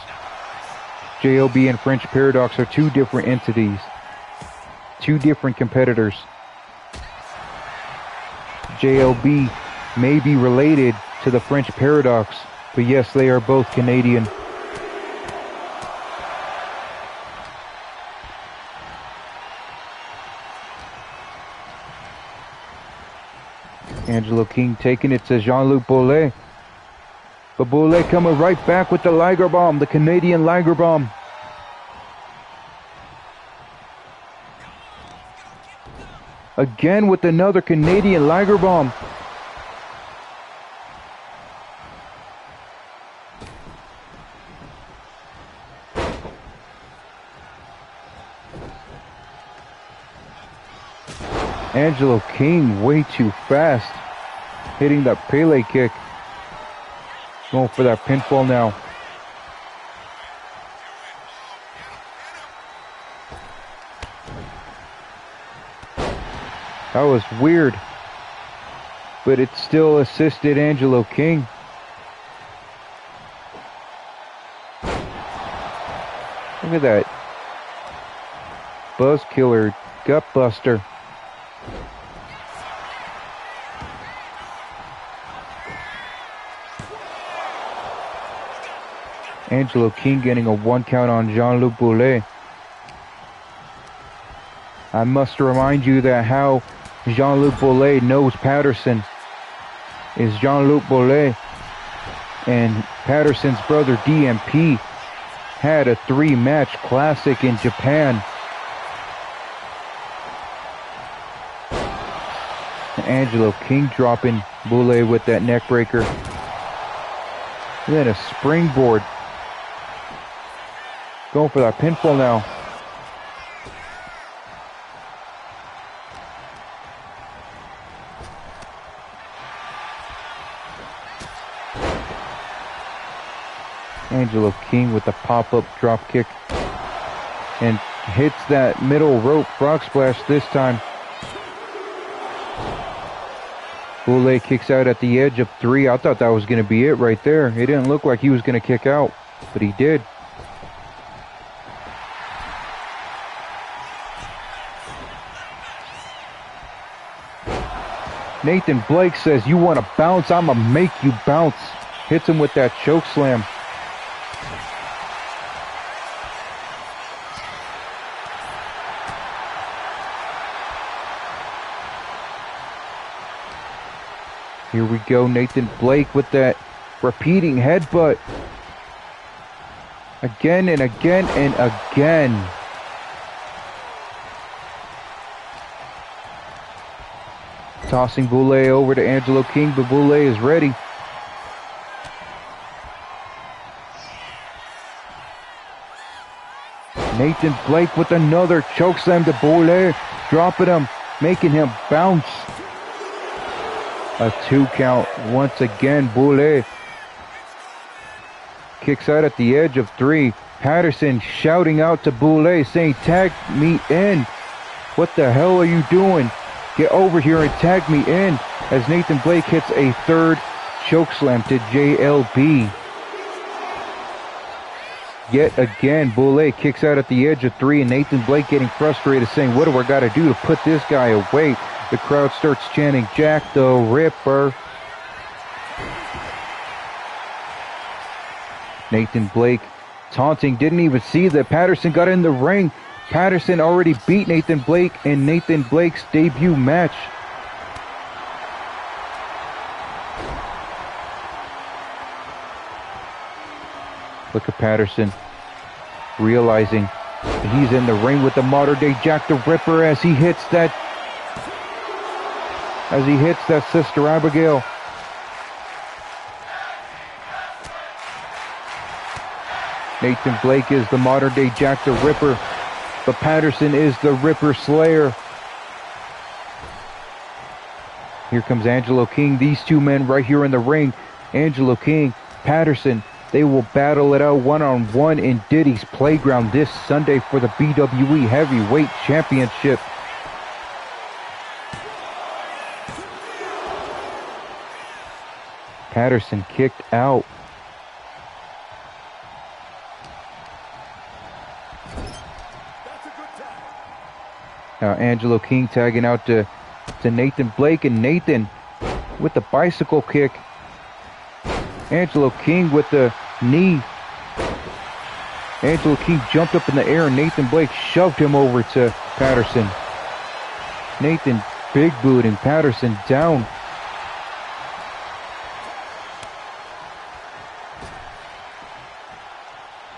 JLB and French Paradox are two different entities. Two different competitors. JLB may be related to the French Paradox, but yes, they are both Canadian. Angelo King taking it to Jean-Luc Bollet. But Bollet coming right back with the Liger Bomb, the Canadian Liger Bomb. Again with another Canadian Liger Bomb. Angelo King way too fast. Hitting that Pele kick. Going for that pinfall now. That was weird. But it still assisted Angelo King. Look at that. Buzz killer, gut buster. Angelo King getting a 1 count on Jean-Luc Bollet. I must remind you that how Jean-Luc Bollet knows Patterson is Jean-Luc Bollet and Patterson's brother DMP had a 3-match classic in Japan. Angelo King dropping Bollet with that neck breaker. Then a springboard. Going for that pinfall now. Angelo King with the pop-up drop kick. And hits that middle rope frog splash this time. Boulay kicks out at the edge of 3. I thought that was going to be it right there. It didn't look like he was going to kick out, but he did. Nathan Blake says, "You want to bounce? I'ma make you bounce." Hits him with that choke slam. Here we go, Nathan Blake with that repeating headbutt. Again and again and again. Tossing Boulay over to Angelo King, but Boulay is ready. Nathan Blake with another chokeslam to Boulay, dropping him, making him bounce. A 2 count once again. Boulay kicks out at the edge of 3. Patterson shouting out to Boulay, saying, "Tag me in. What the hell are you doing? Get over here and tag me in," as Nathan Blake hits a 3rd chokeslam to JLB. Yet again, Boulay kicks out at the edge of 3, and Nathan Blake getting frustrated, saying, "What do I got to do to put this guy away?" The crowd starts chanting, "Jack the Ripper." Nathan Blake taunting, didn't even see that Patterson got in the ring. Patterson already beat Nathan Blake in Nathan Blake's debut match. Look at Patterson realizing that he's in the ring with the modern day Jack the Ripper as he hits that Sister Abigail. Nathan Blake is the modern day Jack the Ripper, but Patterson is the Ripper Slayer. Here comes Angelo King. These two men right here in the ring. Angelo King, Patterson. They will battle it out one-on-one in Diddy's Playground this Sunday for the BWE Heavyweight Championship. Patterson kicked out. Now Angelo King tagging out to Nathan Blake, and Nathan with the bicycle kick. Angelo King with the knee. Angelo King jumped up in the air and Nathan Blake shoved him over to Patterson. Nathan big booting Patterson down.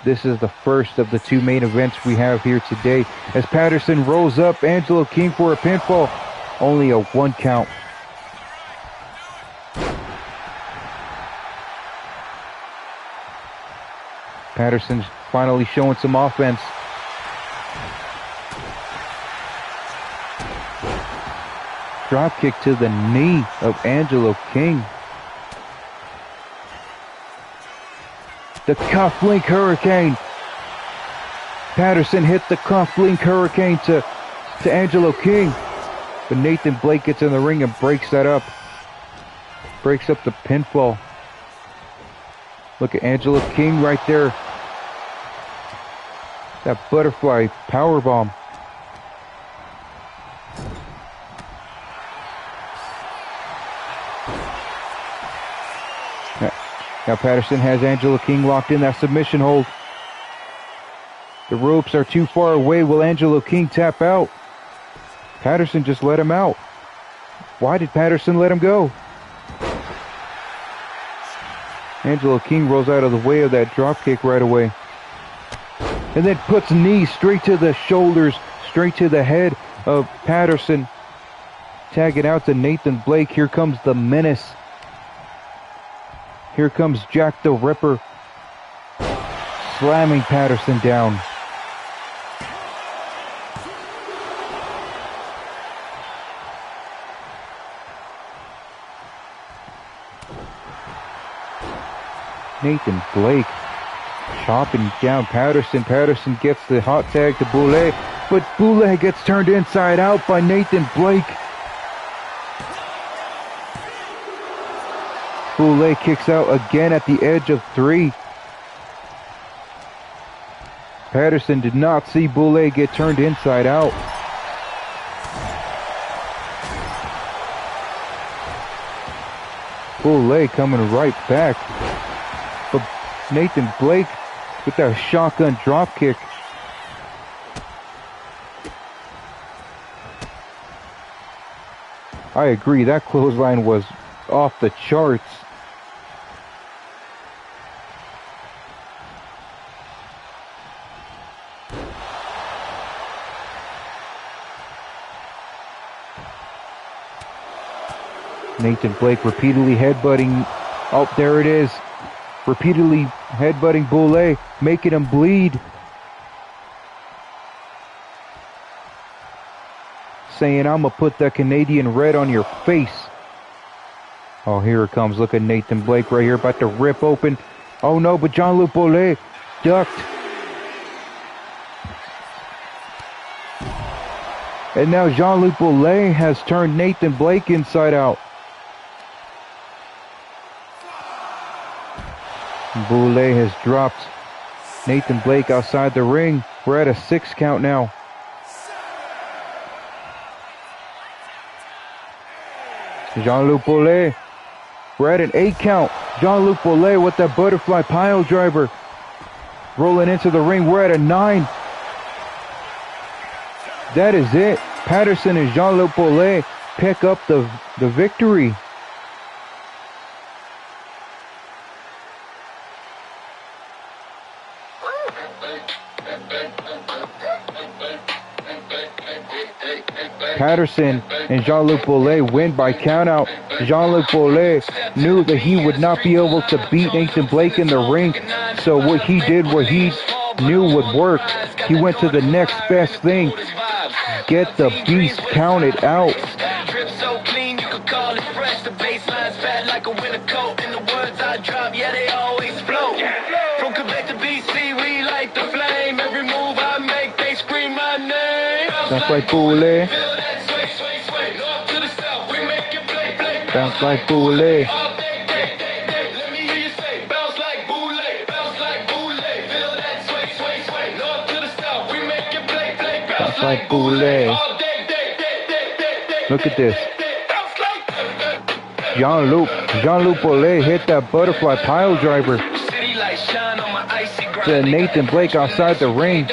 This is the first of the 2 main events we have here today. As Patterson rolls up Angelo King for a pinfall. Only a 1 count. Patterson's finally showing some offense. Drop kick to the knee of Angelo King. The cufflink hurricane. Patterson hit the cufflink hurricane to Angelo King. But Nathan Blake gets in the ring and breaks that up. Breaks up the pinfall. Look at Angelo King right there. That butterfly powerbomb. Now Patterson has Angelo King locked in that submission hold. The ropes are too far away. Will Angelo King tap out? Patterson just let him out. Why did Patterson let him go? Angelo King rolls out of the way of that drop kick right away. And then puts knees straight to the shoulders, straight to the head of Patterson. Tagging out to Nathan Blake. Here comes the menace. Here comes Jack the Ripper. slamming Patterson down. Nathan Blake chopping down Patterson. Patterson gets the hot tag to Boulay, but Boulay gets turned inside out by Nathan Blake. Boulay kicks out again at the edge of 3. Patterson did not see Boulay get turned inside out. Boulay coming right back. But Nathan Blake with that shotgun drop kick. I agree, that clothesline was off the charts. Nathan Blake repeatedly headbutting. Oh, there it is. Repeatedly headbutting Boulay, making him bleed. Saying, I'm going to put that Canadian red on your face. Oh, here it comes. Look at Nathan Blake right here, about to rip open. Oh no, but Jean-Luc Boulay ducked. And now Jean-Luc Boulay has turned Nathan Blake inside out. Boulay has dropped Nathan Blake outside the ring. We're at a 6 count now. Jean-Luc Boulay. We're at an 8 count. Jean-Luc Boulay with that butterfly pile driver. Rolling into the ring. We're at a 9. That is it. Patterson and Jean-Luc Boulay pick up the victory. Patterson and Jean-Luc Boulay win by countout. Jean-Luc Boulay knew that he would not be able to beat Nathan Blake in the ring, so what he did, what he knew would work, he went to the next best thing. Get the beast counted out. Drip so clean, you could call it fresh. The baseline's fat like a winter coat. And the words I drop, yeah, they always flow. From Quebec to BC, we light the flame. Every move I make, they scream my name. That's like Boulay. Bounce like Boulay. Let me hear you say, bounce like Boulay, bounce like Boulay. Feel that sway, sway, sway. North to the south, we make it play, play. Bounce like Boulay. Look at this. Jean-Luc Boulay hit that butterfly pile driver to Nathan Blake outside the ring.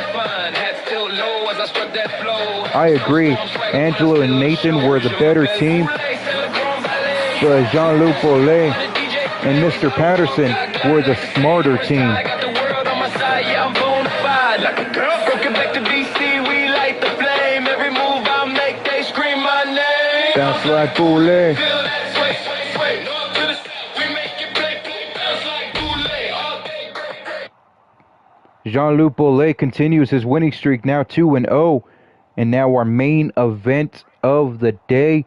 I agree. Angelo and Nathan were the better team, but Jean-Luc Boulay and Mr. Patterson were the smarter team. Bounce like Boulay. Jean-Luc Boulay continues his winning streak, now 2-0. And now our main event of the day.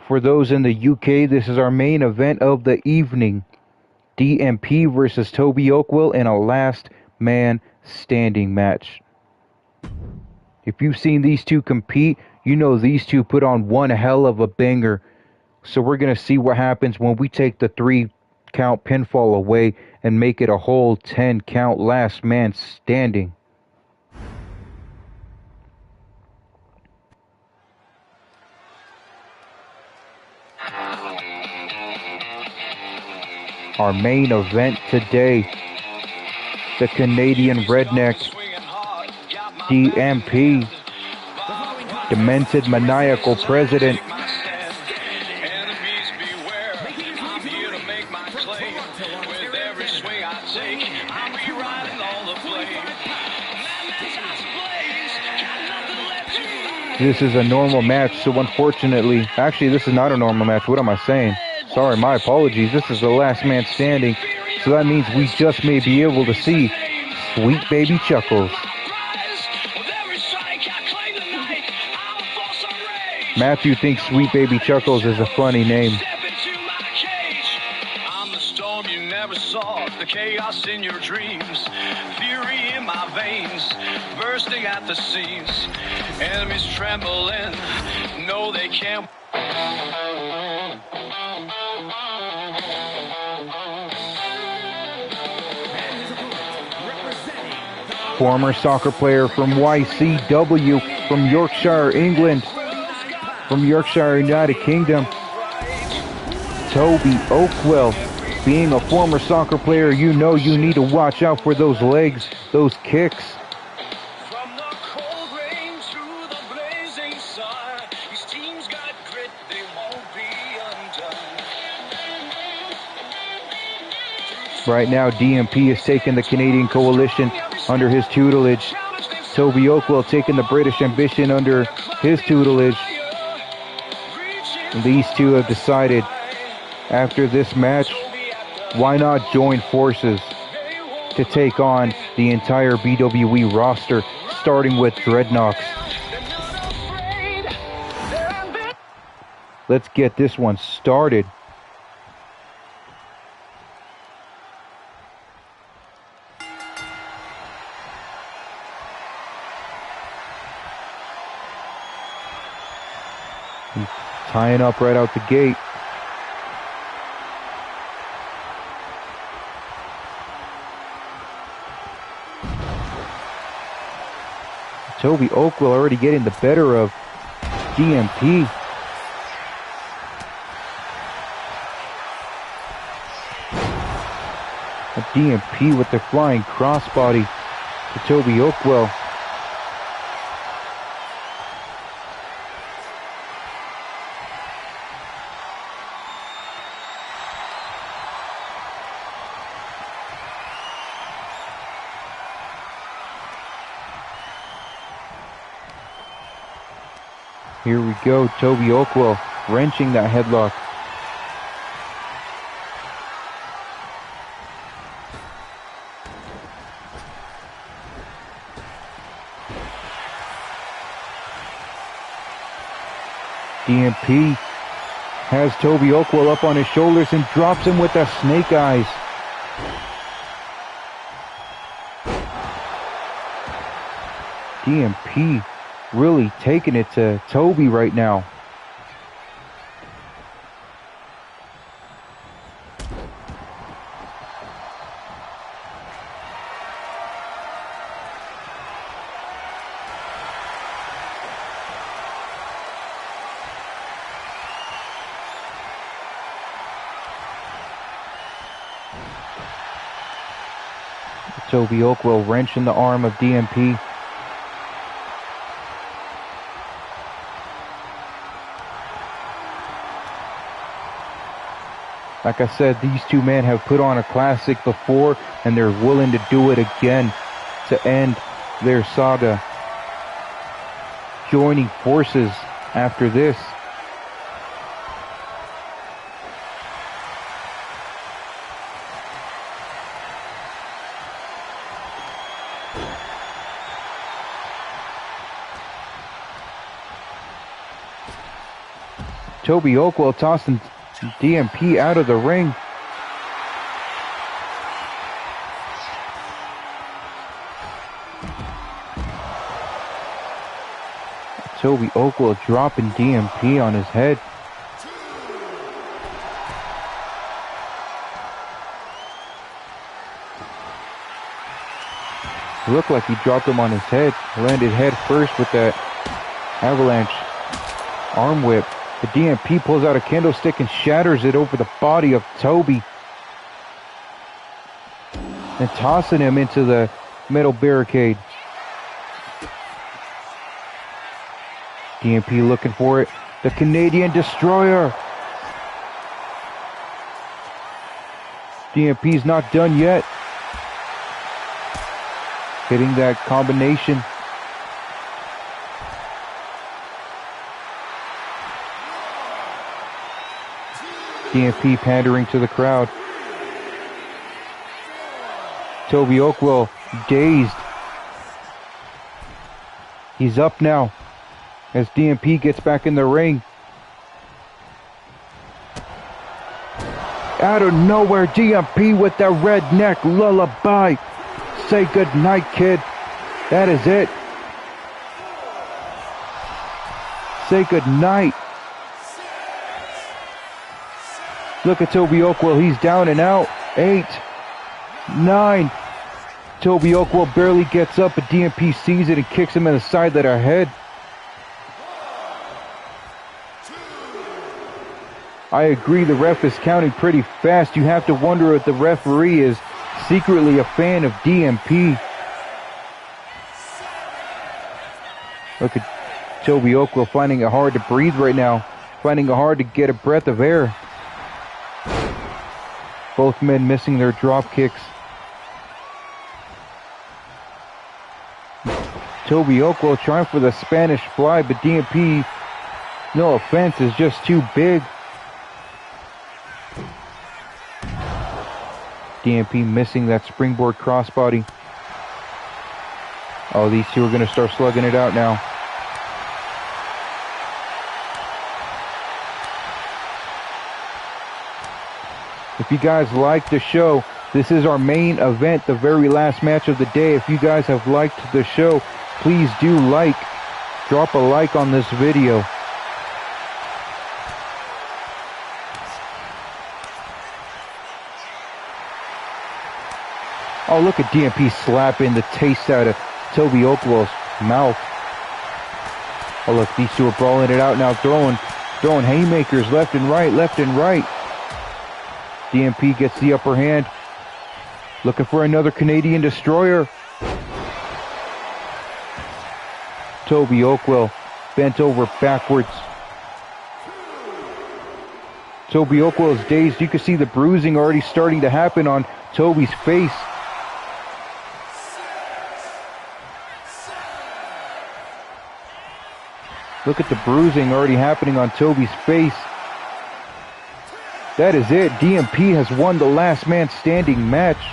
For those in the UK, this is our main event of the evening. DMP versus Toby Oakwell in a last man standing match. If you've seen these two compete, you know these two put on one hell of a banger. So we're going to see what happens when we take the 3 count pinfall away and make it a whole 10 count last man standing. Our main event today, the Canadian Redneck, DMP, Demented Maniacal President, This is a normal match, so unfortunately, actually this is not a normal match, what am I saying? Sorry, my apologies, this is the last man standing, so that means we just may be able to see Sweet Baby Chuckles. Matthew thinks Sweet Baby Chuckles is a funny name. I'm the storm you never saw, the chaos in your dreams, fury in my veins, bursting at the seams, enemies trembling, no they can't. Former soccer player from YCW, from Yorkshire, England, from Yorkshire, United Kingdom, Toby Oakwell. Being a former soccer player, you know you need to watch out for those legs, those kicks. From the cold rain to the blazing sun, these teams got grit, they won't be undone. Right now, DMP is taking the Canadian coalition under his tutelage. Toby Oakwell taking the British Ambition under his tutelage. These two have decided, after this match, why not join forces to take on the entire BWE roster, starting with Dreadnoks. Let's get this one started. He's tying up right out the gate. Toby Oakwell already getting the better of DMP. A DMP with the flying crossbody to Toby Oakwell. Here we go, Toby Oakwell wrenching that headlock. DMP has Toby Oakwell up on his shoulders and drops him with the snake eyes. DMP really taking it to Toby right now. Toby Oakwell wrenching the arm of DMP. Like I said, these two men have put on a classic before, and they're willing to do it again to end their saga. Joining forces after this. Toby Oakwell tossing DMP out of the ring. Toby Oakwell dropping DMP on his head. It looked like he dropped him on his head. Landed head first with that avalanche arm whip. The DMP pulls out a candlestick and shatters it over the body of Toby. And tossing him into the metal barricade. DMP looking for it. The Canadian Destroyer. DMP's not done yet. Hitting that combination. DMP pandering to the crowd. Toby Oakwell dazed. He's up now as DMP gets back in the ring. Out of nowhere, DMP with the redneck lullaby. Say goodnight, kid. That is it. Say goodnight. Look at Toby Oakwell. He's down and out. 8, 9. Toby Oakwell barely gets up, but DMP sees it and kicks him in the side of the head. I agree, the ref is counting pretty fast. You have to wonder if the referee is secretly a fan of DMP. Look at Toby Oakwell finding it hard to breathe right now. Finding it hard to get a breath of air. Both men missing their drop kicks. Toby Oakwell trying for the Spanish fly, but DMP, no offense, is just too big. DMP missing that springboard crossbody. Oh, these two are going to start slugging it out now. If you guys like the show, this is our main event, the very last match of the day. If you guys have liked the show, please do drop a like on this video. Oh, look at DMP slapping the taste out of Toby Oakwell's mouth. Oh, look, these two are brawling it out now, throwing haymakers left and right, left and right. DMP gets the upper hand. Looking for another Canadian destroyer. Toby Oakwell bent over backwards. Toby Oakwell is dazed. You can see the bruising already starting to happen on Toby's face. Look at the bruising already happening on Toby's face. That is it. DMP has won the last man standing match.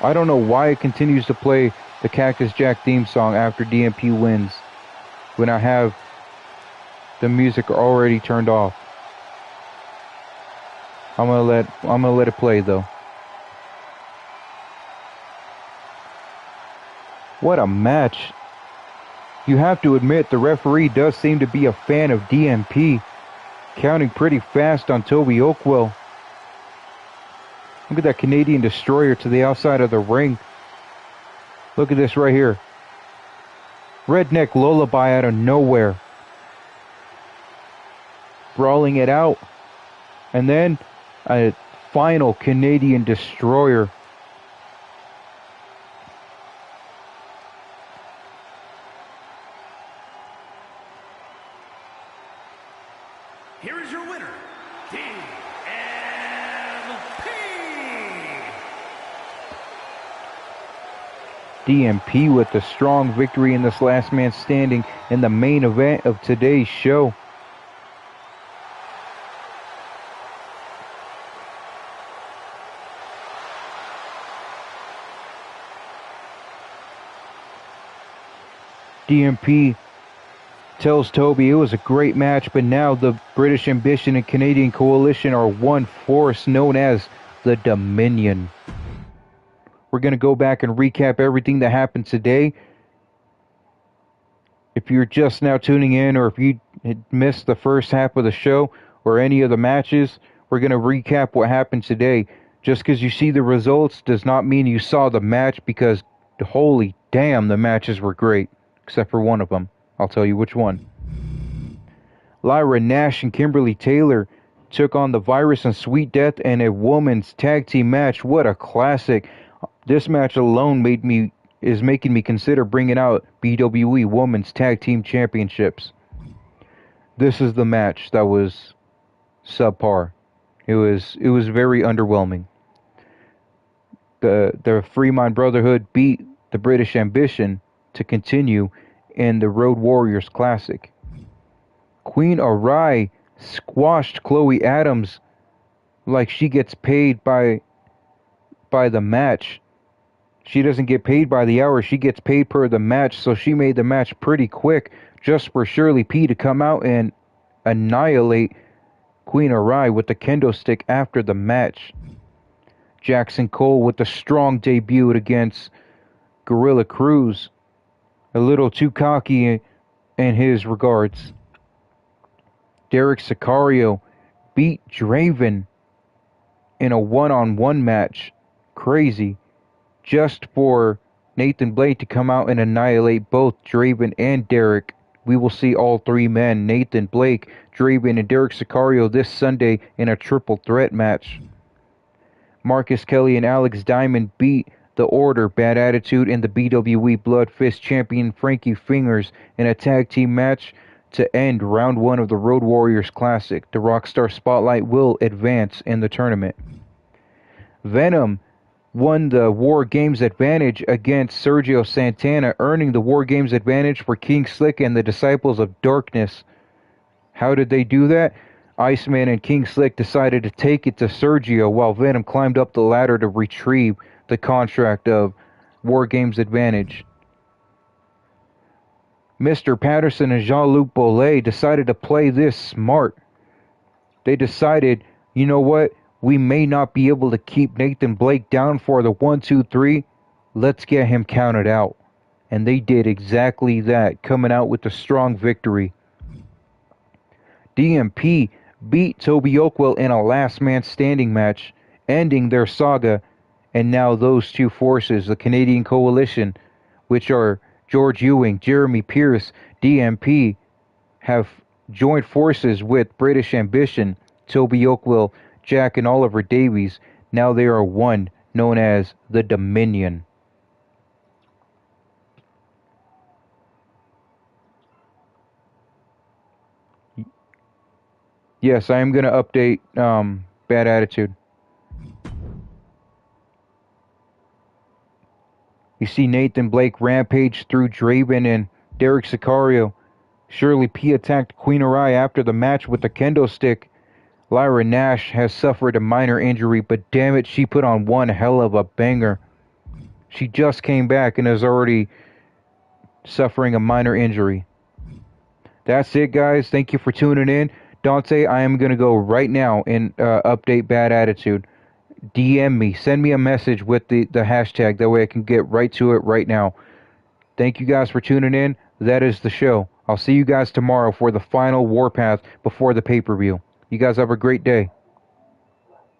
I don't know why it continues to play the Cactus Jack theme song after DMP wins, when I have the music already turned off. I'm gonna let it play though. What a match. You have to admit the referee does seem to be a fan of DMP, counting pretty fast on Toby Oakwell. Look at that Canadian destroyer to the outside of the ring. Look at this right here. Redneck lullaby out of nowhere. Brawling it out. And then a final Canadian destroyer. Here is your winner, DMP. DMP with a strong victory in this last man standing in the main event of today's show. DMP tells Toby it was a great match, but now the British Ambition and Canadian Coalition are one force known as the Dominion. We're going to go back and recap everything that happened today. If you're just now tuning in, or if you had missed the first half of the show or any of the matches, we're going to recap what happened today. Just because you see the results does not mean you saw the match, because holy damn, the matches were great. Except for one of them. I'll tell you which one. Lyra Nash and Kimberly Taylor took on the Virus and Sweet Death in a women's tag team match. What a classic. This match alone is making me consider bringing out BWE Women's Tag Team Championships. This is the match that was subpar. It was very underwhelming. The Fremont Brotherhood beat the British Ambition to continue in the Road Warriors Classic. Queen Arai squashed Chloe Adams like she gets paid by by the match. She doesn't get paid by the hour. She gets paid per the match. So she made the match pretty quick just for Shirley P to come out and annihilate Queen Arai with the kendo stick after the match. Jackson Cole with a strong debut against Gorilla Cruz. A little too cocky in his regards. Derek Sicario beat Draven in a one-on-one match. Crazy. Just for Nathan Blake to come out and annihilate both Draven and Derek. We will see all three men, Nathan Blake, Draven, and Derek Sicario, this Sunday in a triple threat match. Marcus Kelly and Alex Diamond beat The Order, Bad Attitude, and the BWE Blood Fist champion Frankie Fingers in a tag team match to end round 1 of the Road Warriors Classic. The Rockstar Spotlight will advance in the tournament. Venom won the War Games advantage against Sergio Santana, earning the War Games advantage for King Slick and the Disciples of Darkness. How did they do that? Iceman and King Slick decided to take it to Sergio while Venom climbed up the ladder to retrieve the contract of War Games advantage. Mr. Patterson and Jean-Luc Bollet decided to play this smart. They decided, you know what? We may not be able to keep Nathan Blake down for the 1, 2, 3. Let's get him counted out. And they did exactly that, coming out with a strong victory. DMP beat Toby Oakwell in a last man standing match, ending their saga. And now those two forces, the Canadian Coalition, which are George Ewing, Jeremy Pierce, DMP, have joined forces with British Ambition, Toby Oakwell, Jack and Oliver Davies. Now they are one, known as the Dominion. Yes, I am going to update Bad Attitude. You see Nathan Blake rampage through Draven and Derek Sicario. Shirley P attacked Queen Arai after the match with the kendo stick. Lyra Nash has suffered a minor injury, but damn it, she put on one hell of a banger. She just came back and is already suffering a minor injury. That's it, guys. Thank you for tuning in. Dante, I am going to go right now and update Bad Attitude. DM me. Send me a message with the hashtag. That way I can get right to it right now. Thank you guys for tuning in. That is the show. I'll see you guys tomorrow for the final Warpath before the pay-per-view. You guys have a great day.